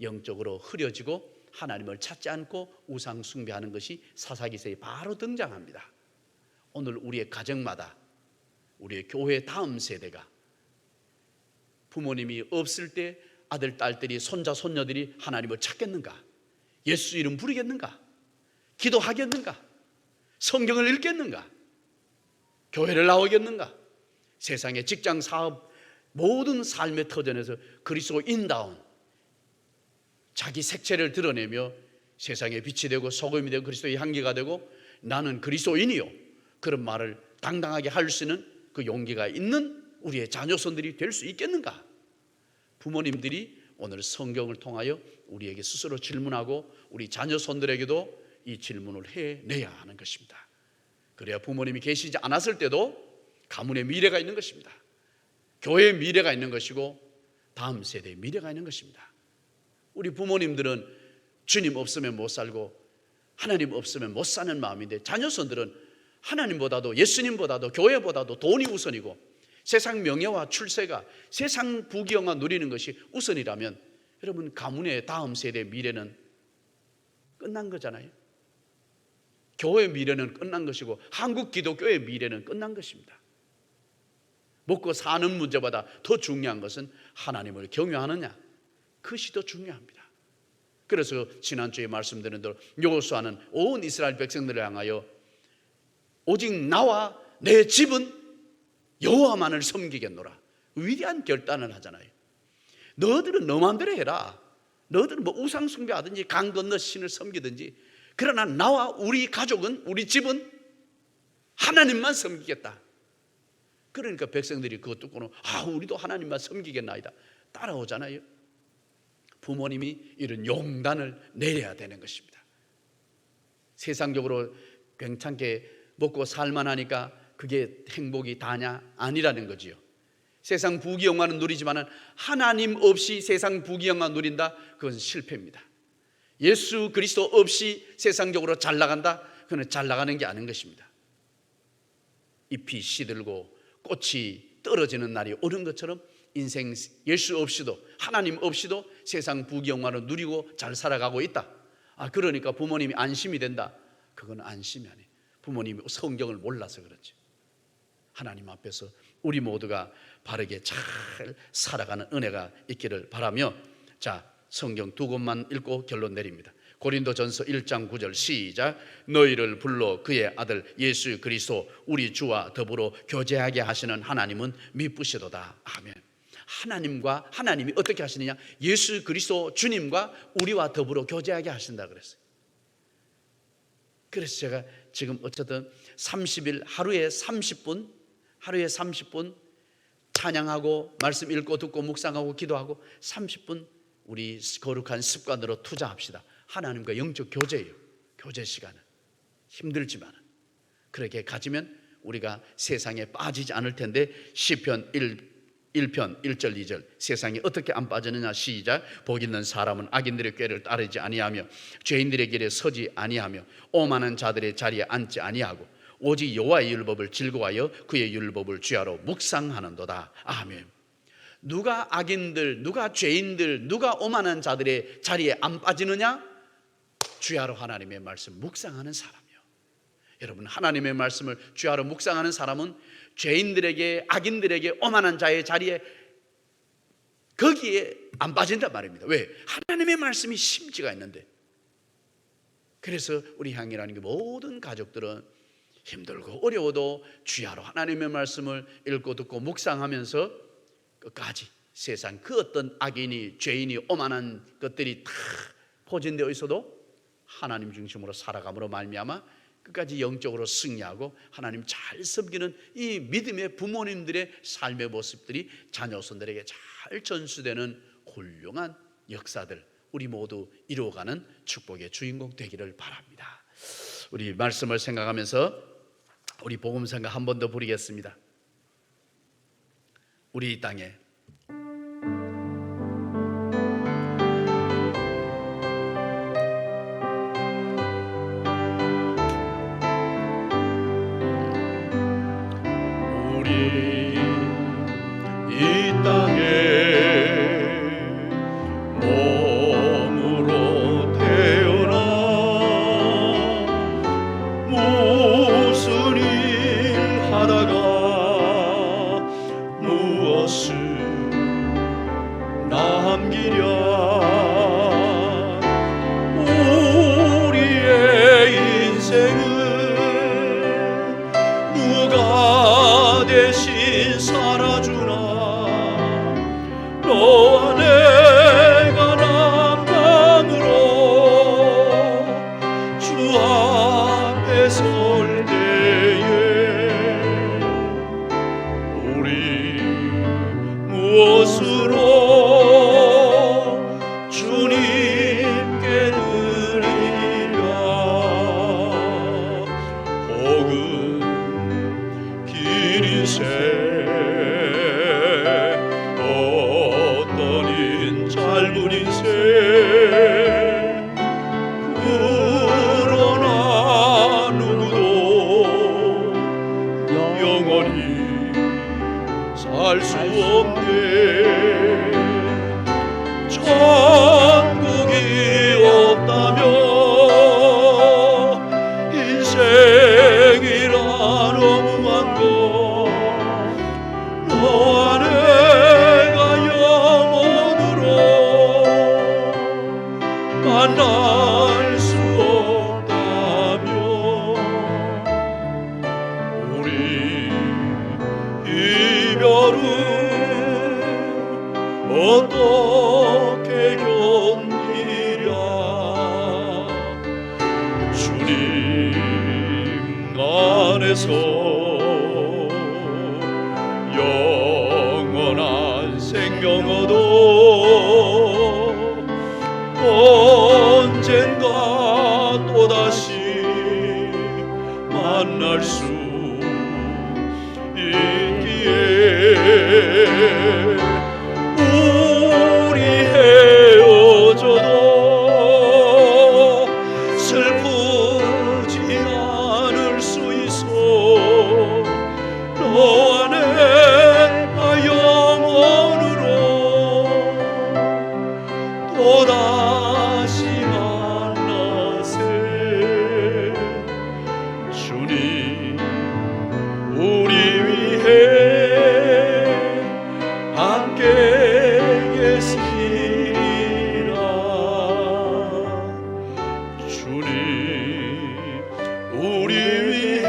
영적으로 흐려지고 하나님을 찾지 않고 우상 숭배하는 것이 사사기서에 바로 등장합니다. 오늘 우리의 가정마다, 우리의 교회 다음 세대가 부모님이 없을 때 아들, 딸들이, 손자, 손녀들이 하나님을 찾겠는가? 예수 이름 부르겠는가? 기도하겠는가? 성경을 읽겠는가? 교회를 나오겠는가? 세상의 직장, 사업, 모든 삶의 터전에서 그리스도인다운 자기 색채를 드러내며 세상에 빛이 되고 소금이 되고 그리스도의 향기가 되고 나는 그리스도인이요, 그런 말을 당당하게 할 수 있는 그 용기가 있는 우리의 자녀손들이 될 수 있겠는가? 부모님들이 오늘 성경을 통하여 우리에게 스스로 질문하고 우리 자녀 손들에게도 이 질문을 해내야 하는 것입니다. 그래야 부모님이 계시지 않았을 때도 가문의 미래가 있는 것입니다. 교회의 미래가 있는 것이고 다음 세대의 미래가 있는 것입니다. 우리 부모님들은 주님 없으면 못 살고 하나님 없으면 못 사는 마음인데, 자녀손들은 하나님보다도 예수님보다도 교회보다도 돈이 우선이고 세상 명예와 출세가, 세상 부귀영화 누리는 것이 우선이라면 여러분, 가문의 다음 세대의 미래는 끝난 거잖아요. 교회의 미래는 끝난 것이고 한국 기독교의 미래는 끝난 것입니다. 먹고 사는 문제보다 더 중요한 것은 하나님을 경외하느냐, 그것이 더 중요합니다. 그래서 지난주에 말씀드린 대로 여호수아는 온 이스라엘 백성들을 향하여 오직 나와 내 집은 여호와만을 섬기겠노라, 위대한 결단을 하잖아요. 너희들은 너 마음대로 해라. 너희들은 뭐 우상 숭배하든지 강 건너 신을 섬기든지, 그러나 나와 우리 가족은, 우리 집은 하나님만 섬기겠다. 그러니까 백성들이 그것 듣고는 우리도 하나님만 섬기겠나이다 따라오잖아요. 부모님이 이런 용단을 내려야 되는 것입니다. 세상적으로 괜찮게 먹고 살만하니까 그게 행복이 다냐? 아니라는 거지요. 세상 부귀영화는 누리지만 하나님 없이 세상 부귀영화 누린다? 그건 실패입니다. 예수 그리스도 없이 세상적으로 잘 나간다? 그건 잘 나가는 게 아닌 것입니다. 잎이 시들고 꽃이 떨어지는 날이 오는 것처럼 인생 예수 없이도 하나님 없이도 세상 부귀영화를 누리고 잘 살아가고 있다. 그러니까 부모님이 안심이 된다. 그건 안심이 아니에요. 부모님이 성경을 몰라서 그렇지. 하나님 앞에서 우리 모두가 바르게 잘 살아가는 은혜가 있기를 바라며, 자, 성경 두 곳만 읽고 결론 내립니다. 고린도전서 1장 9절 시작. 너희를 불러 그의 아들 예수 그리스도 우리 주와 더불어 교제하게 하시는 하나님은 미쁘시도다. 아멘. 하나님이 어떻게 하시느냐? 예수 그리스도 주님과 우리와 더불어 교제하게 하신다 그랬어요. 그래서 제가 지금 어쨌든 30일 하루에 30분 찬양하고 말씀 읽고 듣고 묵상하고 기도하고 30분 우리 거룩한 습관으로 투자합시다. 하나님과 영적 교제예요. 교제 시간은 힘들지만 그렇게 가지면 우리가 세상에 빠지지 않을 텐데, 시편 1편 1절 2절 세상에 어떻게 안 빠지느냐 시작. 복 있는 사람은 악인들의 꾀를 따르지 아니하며 죄인들의 길에 서지 아니하며 오만한 자들의 자리에 앉지 아니하고 오직 여호와의 율법을 즐거워하여 그의 율법을 주야로 묵상하는도다. 아멘. 누가 악인들, 누가 죄인들, 누가 오만한 자들의 자리에 안 빠지느냐? 주야로 하나님의 말씀 묵상하는 사람이요. 여러분, 하나님의 말씀을 주야로 묵상하는 사람은 죄인들에게, 악인들에게, 오만한 자의 자리에 거기에 안 빠진단 말입니다. 왜? 하나님의 말씀이 심지가 있는데. 그래서 우리 향이라는 게 모든 가족들은 힘들고 어려워도 주야로 하나님의 말씀을 읽고 듣고 묵상하면서 끝까지 세상 그 어떤 악인이, 죄인이, 오만한 것들이 다 포진되어 있어도 하나님 중심으로 살아감으로 말미암아 끝까지 영적으로 승리하고 하나님 잘 섬기는 이 믿음의 부모님들의 삶의 모습들이 자녀손들에게 잘 전수되는 훌륭한 역사들, 우리 모두 이루어가는 축복의 주인공 되기를 바랍니다. 우리 말씀을 생각하면서 우리 복음성가 한 번 더 부르겠습니다. 우리 이 땅에 무엇으로 주님 위에서 영원한 생명 얻어 언젠가 또다시 만날 수 있기에 우리 헤어져도 슬프지 않을 수 있어. 너와 내가 영원으로 또다시 만나세. 주님 우리 위해 함께 계시리라. 주님 우리 위해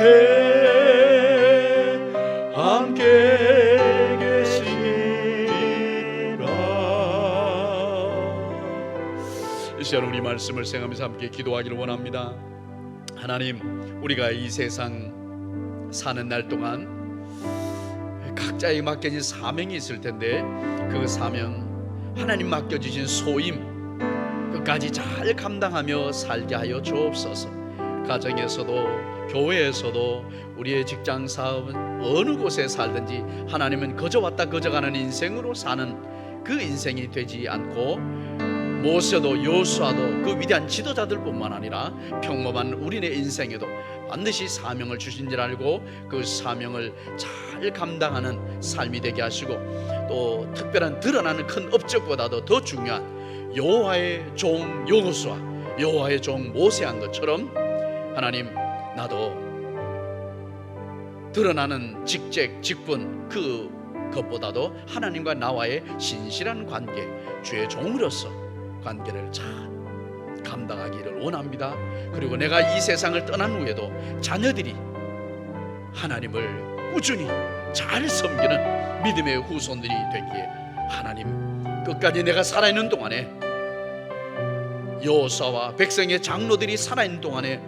함께 계시리라. 이 시간 우리 말씀을 생각하면서 함께 기도하기를 원합니다. 하나님, 우리가 이 세상 사는 날 동안 각자에게 맡겨진 사명이 있을 텐데 그 사명, 하나님 맡겨주신 소임 끝까지 잘 감당하며 살게 하여 주옵소서. 가정에서도 교회에서도 우리의 직장 사업은 어느 곳에 살든지 하나님은 거저 왔다 거저 가는 인생으로 사는 그 인생이 되지 않고 모세도 여호수아도 그 위대한 지도자들뿐만 아니라 평범한 우리의 인생에도 반드시 사명을 주신 줄 알고 그 사명을 잘 감당하는 삶이 되게 하시고, 또 특별한 드러나는 큰 업적보다도 더 중요한 여호와의 종 여호수아, 여호와의 종 모세한 것처럼 하나님, 나도 드러나는 직책, 직분 그것보다도 하나님과 나와의 신실한 관계, 주의 종으로서 관계를 잘 감당하기를 원합니다. 그리고 내가 이 세상을 떠난 후에도 자녀들이 하나님을 꾸준히 잘 섬기는 믿음의 후손들이 되기에 하나님, 끝까지 내가 살아있는 동안에 여호수아와 백성의 장로들이 살아있는 동안에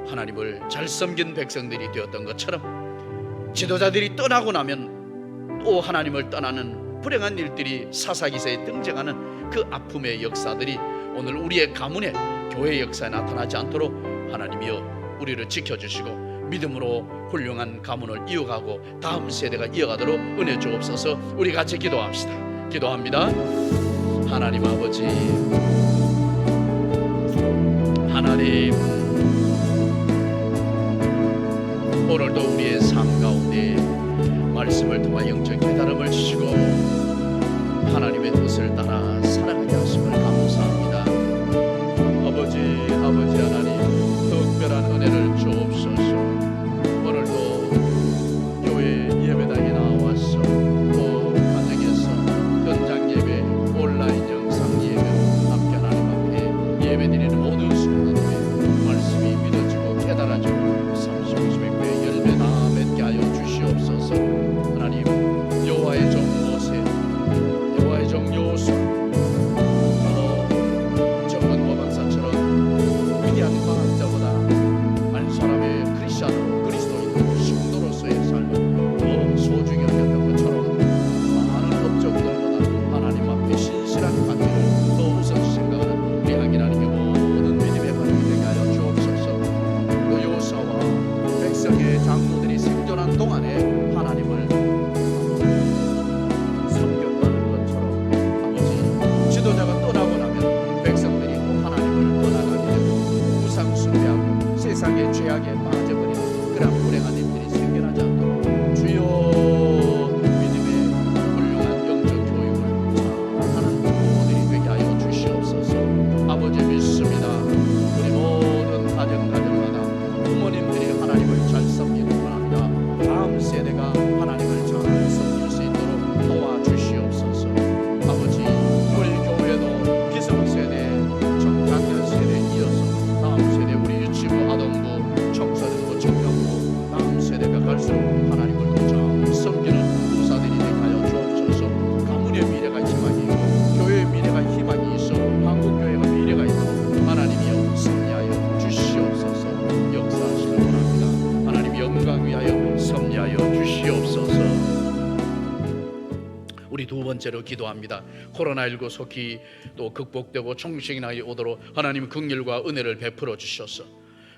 하나님을 잘 섬긴 백성들이 되었던 것처럼 지도자들이 떠나고 나면 또 하나님을 떠나는 불행한 일들이 사사기사에 등장하는 그 아픔의 역사들이 오늘 우리의 가문에, 교회의 역사에 나타나지 않도록 하나님이여 우리를 지켜주시고 믿음으로 훌륭한 가문을 이어가고 다음 세대가 이어가도록 은혜 주옵소서. 우리 같이 기도합시다. 기도합니다. 하나님 아버지, 하나님, 오늘도 우리의 삶 가운데 말씀을 통해 영적 깨달음을 주시고 하나님의 뜻을 따라 살아가게 하심을 감사합니다. 아버지 하나님, 특별한 은혜를 주옵소서. 오늘도 교회 예배당에 나와서 또 가정에서 현장 예배, 온라인 영상 예배 함께 하나님 앞에 예배드리는 모든 성도들의 말씀이 믿어지고 깨달아지고 30, 50의 열매 다 맺게 하여 주시옵소서. 하나님, 여호와의 종 모세, 여호와의 종 여호수아, 정은모 박사처럼 위대한 과학자보다 한 사람의 크리스찬으로, 그리스도인 성도로서의 삶을 더 소중히 여겼던 것처럼 많은 업적들보다 하나님 앞에 신실한 관계를 더 우선시 생각하는 우리 하나님의 모든 믿음의 가정이 되게 하여 주옵소서. 또 여호수아와 백성의 장로들이 생존한 동안에 하나님을 섬겼다는 것처럼 아버지, 지도자가 떠나고 나면 백성들이 또 하나님을 떠나가게 되고 우상 숭배하고 세상의 죄악에 빠져버리는 그런 불행한 일들이 생겨나지 않도록 주여 믿음의 훌륭한 영적 교육을 잘하는 부모들이 되게 하여 주시옵소서. 아버지 믿습니다. 우리 모든 가정마다 부모님들이 하나님을 잘 섬기고 바랍니다. 다음 세대가 하나님을 잘 섬길 수 있도록 도와주시옵소서. 아버지, 우리 교회도 기성세대, 청장년 세대에 이어서 다음 세대, 우리 유치부, 아동부, 청소년부, 청년부, 다음 세대 우리 두 번째로 기도합니다. 코로나19 속히 또 극복되고 총식이 오도록 하나님 긍휼과 은혜를 베풀어 주셔서,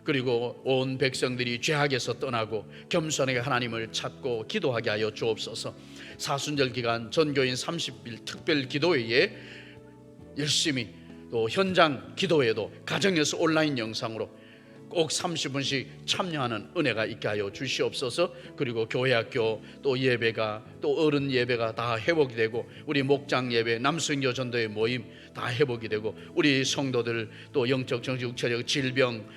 그리고 온 백성들이 죄악에서 떠나고 겸손하게 하나님을 찾고 기도하게 하여 주옵소서. 사순절 기간 전교인 30일 특별 기도회에 열심히, 또 현장 기도회도 가정에서 온라인 영상으로 꼭 30분씩 참여하는 은혜가 있게 하여 주시옵소서. 그리고 교회학교 또 예배가, 또 어른 예배가 다 회복이 되고, 우리 목장 예배, 남성교 전도의 모임 다 회복이 되고, 우리 성도들 또 영적, 정신, 육체적 질병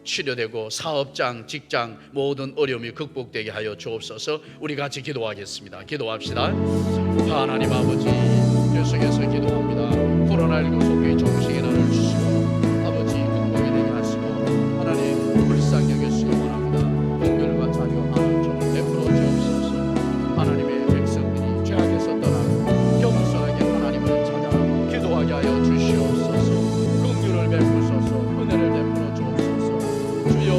치료되고, 사업장, 직장 모든 어려움이 극복되게 하여 주옵소서. 우리 같이 기도하겠습니다. 기도합시다. 하나님 아버지, 계속해서 기도합니다. 코로나19 속에 정식의 날을 주시고 아버지 극복이 되게 하시고, 하나님 불쌍히 여기시기 원합니다. 긍휼과 자비 하나님 좀 베풀어 주옵소서. 하나님의 백성들이 죄악에서 떠나고 겸손하게 하나님을 찾아 기도하게 하여 주시옵소서. 긍휼을 베푸소서. 은혜를 베풀어 주옵소서. 주여,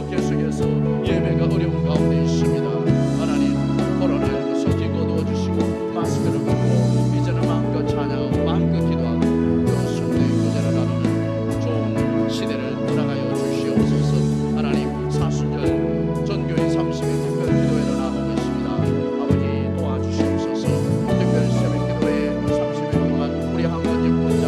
계속해서 예배가 어려운 가운데 있습니다. 하나님, 코로나19 속히 거두어 주시고 마스크를 벗고 이제는 마음껏 찬양하고 마음껏 기도하고 또 성도의 교제를 나누는 좋은 시대를 돌아가여 주시옵소서. 하나님, 사순절 전교인 30일 특별 기도회를 나누고 있습니다. 아버지 도와주시옵소서. 특별 새벽 기도회 30일 동안 우리 한번째 본장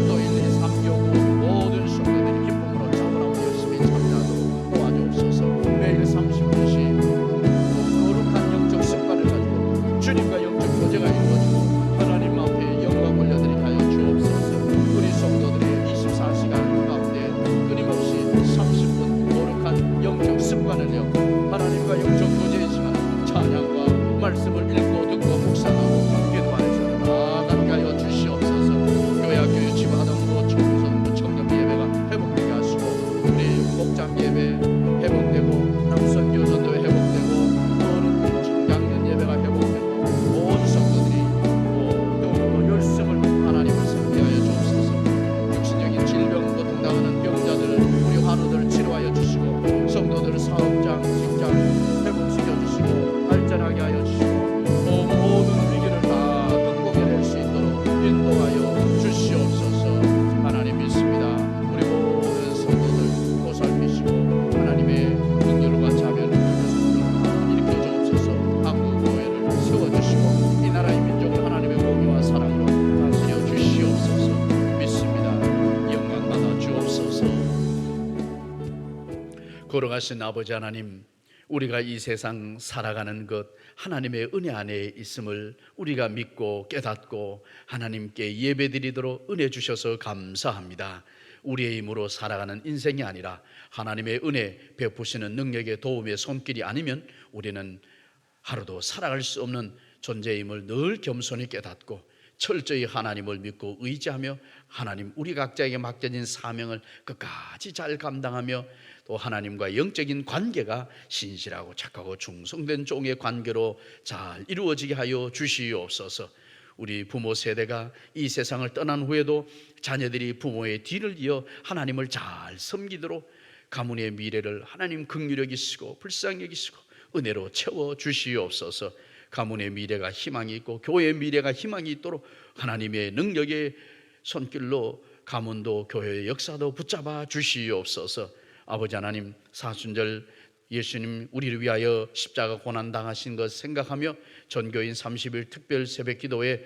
또 1, 2, 3, 교구 모든 성도들이 기쁨으로 차분하고 열심히 참여하도록 도와주옵소서. 매일 30분씩 거룩한 영적 습관을 가지고 주님과 영적 교제가 이루어지고 하나님 앞에 영광 올려드리게 하여 주옵소서. 우리 성도들의 24시간 가운데 끊임없이 30분 거룩한 영적 습관을 엮고 하나님과 영적 교제의 시간, 찬양과 말씀을 읽고 듣고 묵상하고 기도하는 시간을 나아가게 하여 주시옵소서. 교회 학교 유치부하동부 청소년부 청년 예배가 회복되게 하시고, 우리 목장 예배 회복되고 남선교 전도 회복되고 또는 청장년 예배가 회복되고 모든 성도들이 더욱더 열심을 하나님을 섬기게 하여 주옵소서. 육신적인 질병 고통당하는 병자들, 우리 환우들 치료하여 주시고, 성도들 사업장, 직장 회복시켜 주시고 발전하게 하여 주시고, 모든 위기를 다 극복해낼 수 있도록 인도하여 주시옵소서. 하나님 믿습니다. 우리 모든 성도들 보살피시고 하나님의 긍휼과 자비를 일으켜 주옵소서. 한국 교회를 세워주시고 이 나라의 민족을 하나님의 공의와 사랑으로 다스려 주시옵소서. 믿습니다. 영광 받아 주옵소서. 걸어가신 아버지 하나님, 우리가 이 세상 살아가는 것 하나님의 은혜 안에 있음을 우리가 믿고 깨닫고 하나님께 예배드리도록 은혜 주셔서 감사합니다. 우리의 힘으로 살아가는 인생이 아니라 하나님의 은혜 베푸시는 능력의 도움의 손길이 아니면 우리는 하루도 살아갈 수 없는 존재임을 늘 겸손히 깨닫고 철저히 하나님을 믿고 의지하며 하나님, 우리 각자에게 맡겨진 사명을 끝까지 잘 감당하며 또 하나님과 영적인 관계가 신실하고 착하고 충성된 종의 관계로 잘 이루어지게 하여 주시옵소서. 우리 부모 세대가 이 세상을 떠난 후에도 자녀들이 부모의 뒤를 이어 하나님을 잘 섬기도록 가문의 미래를 하나님 긍휼히 여기시고 불쌍히 여기시고 은혜로 채워 주시옵소서. 가문의 미래가 희망이 있고 교회의 미래가 희망이 있도록 하나님의 능력의 손길로 가문도 교회의 역사도 붙잡아 주시옵소서. 아버지 하나님, 사순절 예수님 우리를 위하여 십자가 고난 당하신 것 생각하며 전교인 30일 특별 새벽 기도에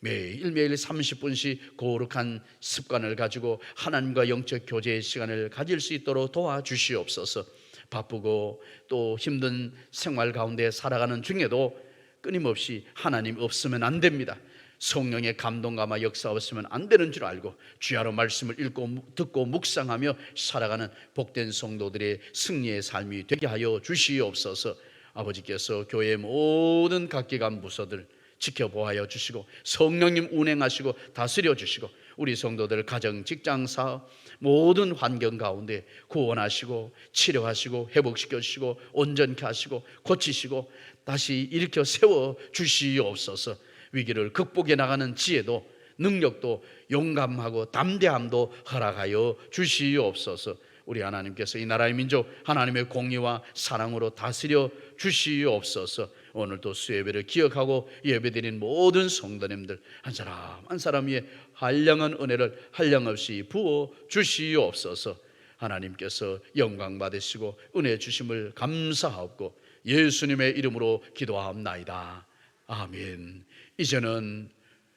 매일매일 30분씩 거룩한 습관을 가지고 하나님과 영적 교제의 시간을 가질 수 있도록 도와주시옵소서. 바쁘고 또 힘든 생활 가운데 살아가는 중에도 끊임없이 하나님 없으면 안 됩니다. 성령의 감동감화 역사 없으면 안 되는 줄 알고 주야로 말씀을 읽고 듣고 묵상하며 살아가는 복된 성도들의 승리의 삶이 되게 하여 주시옵소서. 아버지께서 교회의 모든 각기간 부서들 지켜보아여 주시고 성령님 운행하시고 다스려 주시고 우리 성도들 가정, 직장, 사업 모든 환경 가운데 구원하시고 치료하시고 회복시켜 주시고 온전케 하시고 고치시고 다시 일으켜 세워 주시옵소서. 위기를 극복해 나가는 지혜도 능력도 용감하고 담대함도 허락하여 주시옵소서. 우리 하나님께서 이 나라의 민족 하나님의 공의와 사랑으로 다스려 주시옵소서. 오늘도 수예배를 기억하고 예배드린 모든 성도님들 한 사람 한 사람 위에 한량한 은혜를 한량없이 부어 주시옵소서. 하나님께서 영광 받으시고 은혜 주심을 감사하옵고 예수님의 이름으로 기도하옵나이다. 아멘. 이제는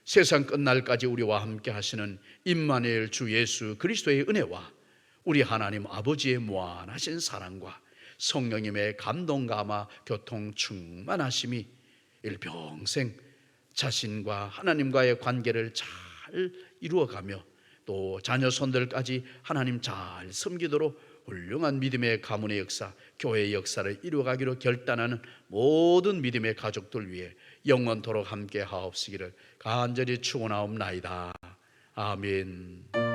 세상 끝날까지 우리와 함께 하시는 임마누엘 주 예수 그리스도의 은혜와 우리 하나님 아버지의 무한하신 사랑과 성령님의 감동 감화 교통 충만하심이 일평생 자신과 하나님과의 관계를 잘 이루어가며 또 자녀 손들까지 하나님 잘 섬기도록 훌륭한 믿음의 가문의 역사, 교회의 역사를 이루어가기로 결단하는 모든 믿음의 가족들 위해 영원토록 함께 하옵시기를 간절히 축원하옵나이다. 아멘.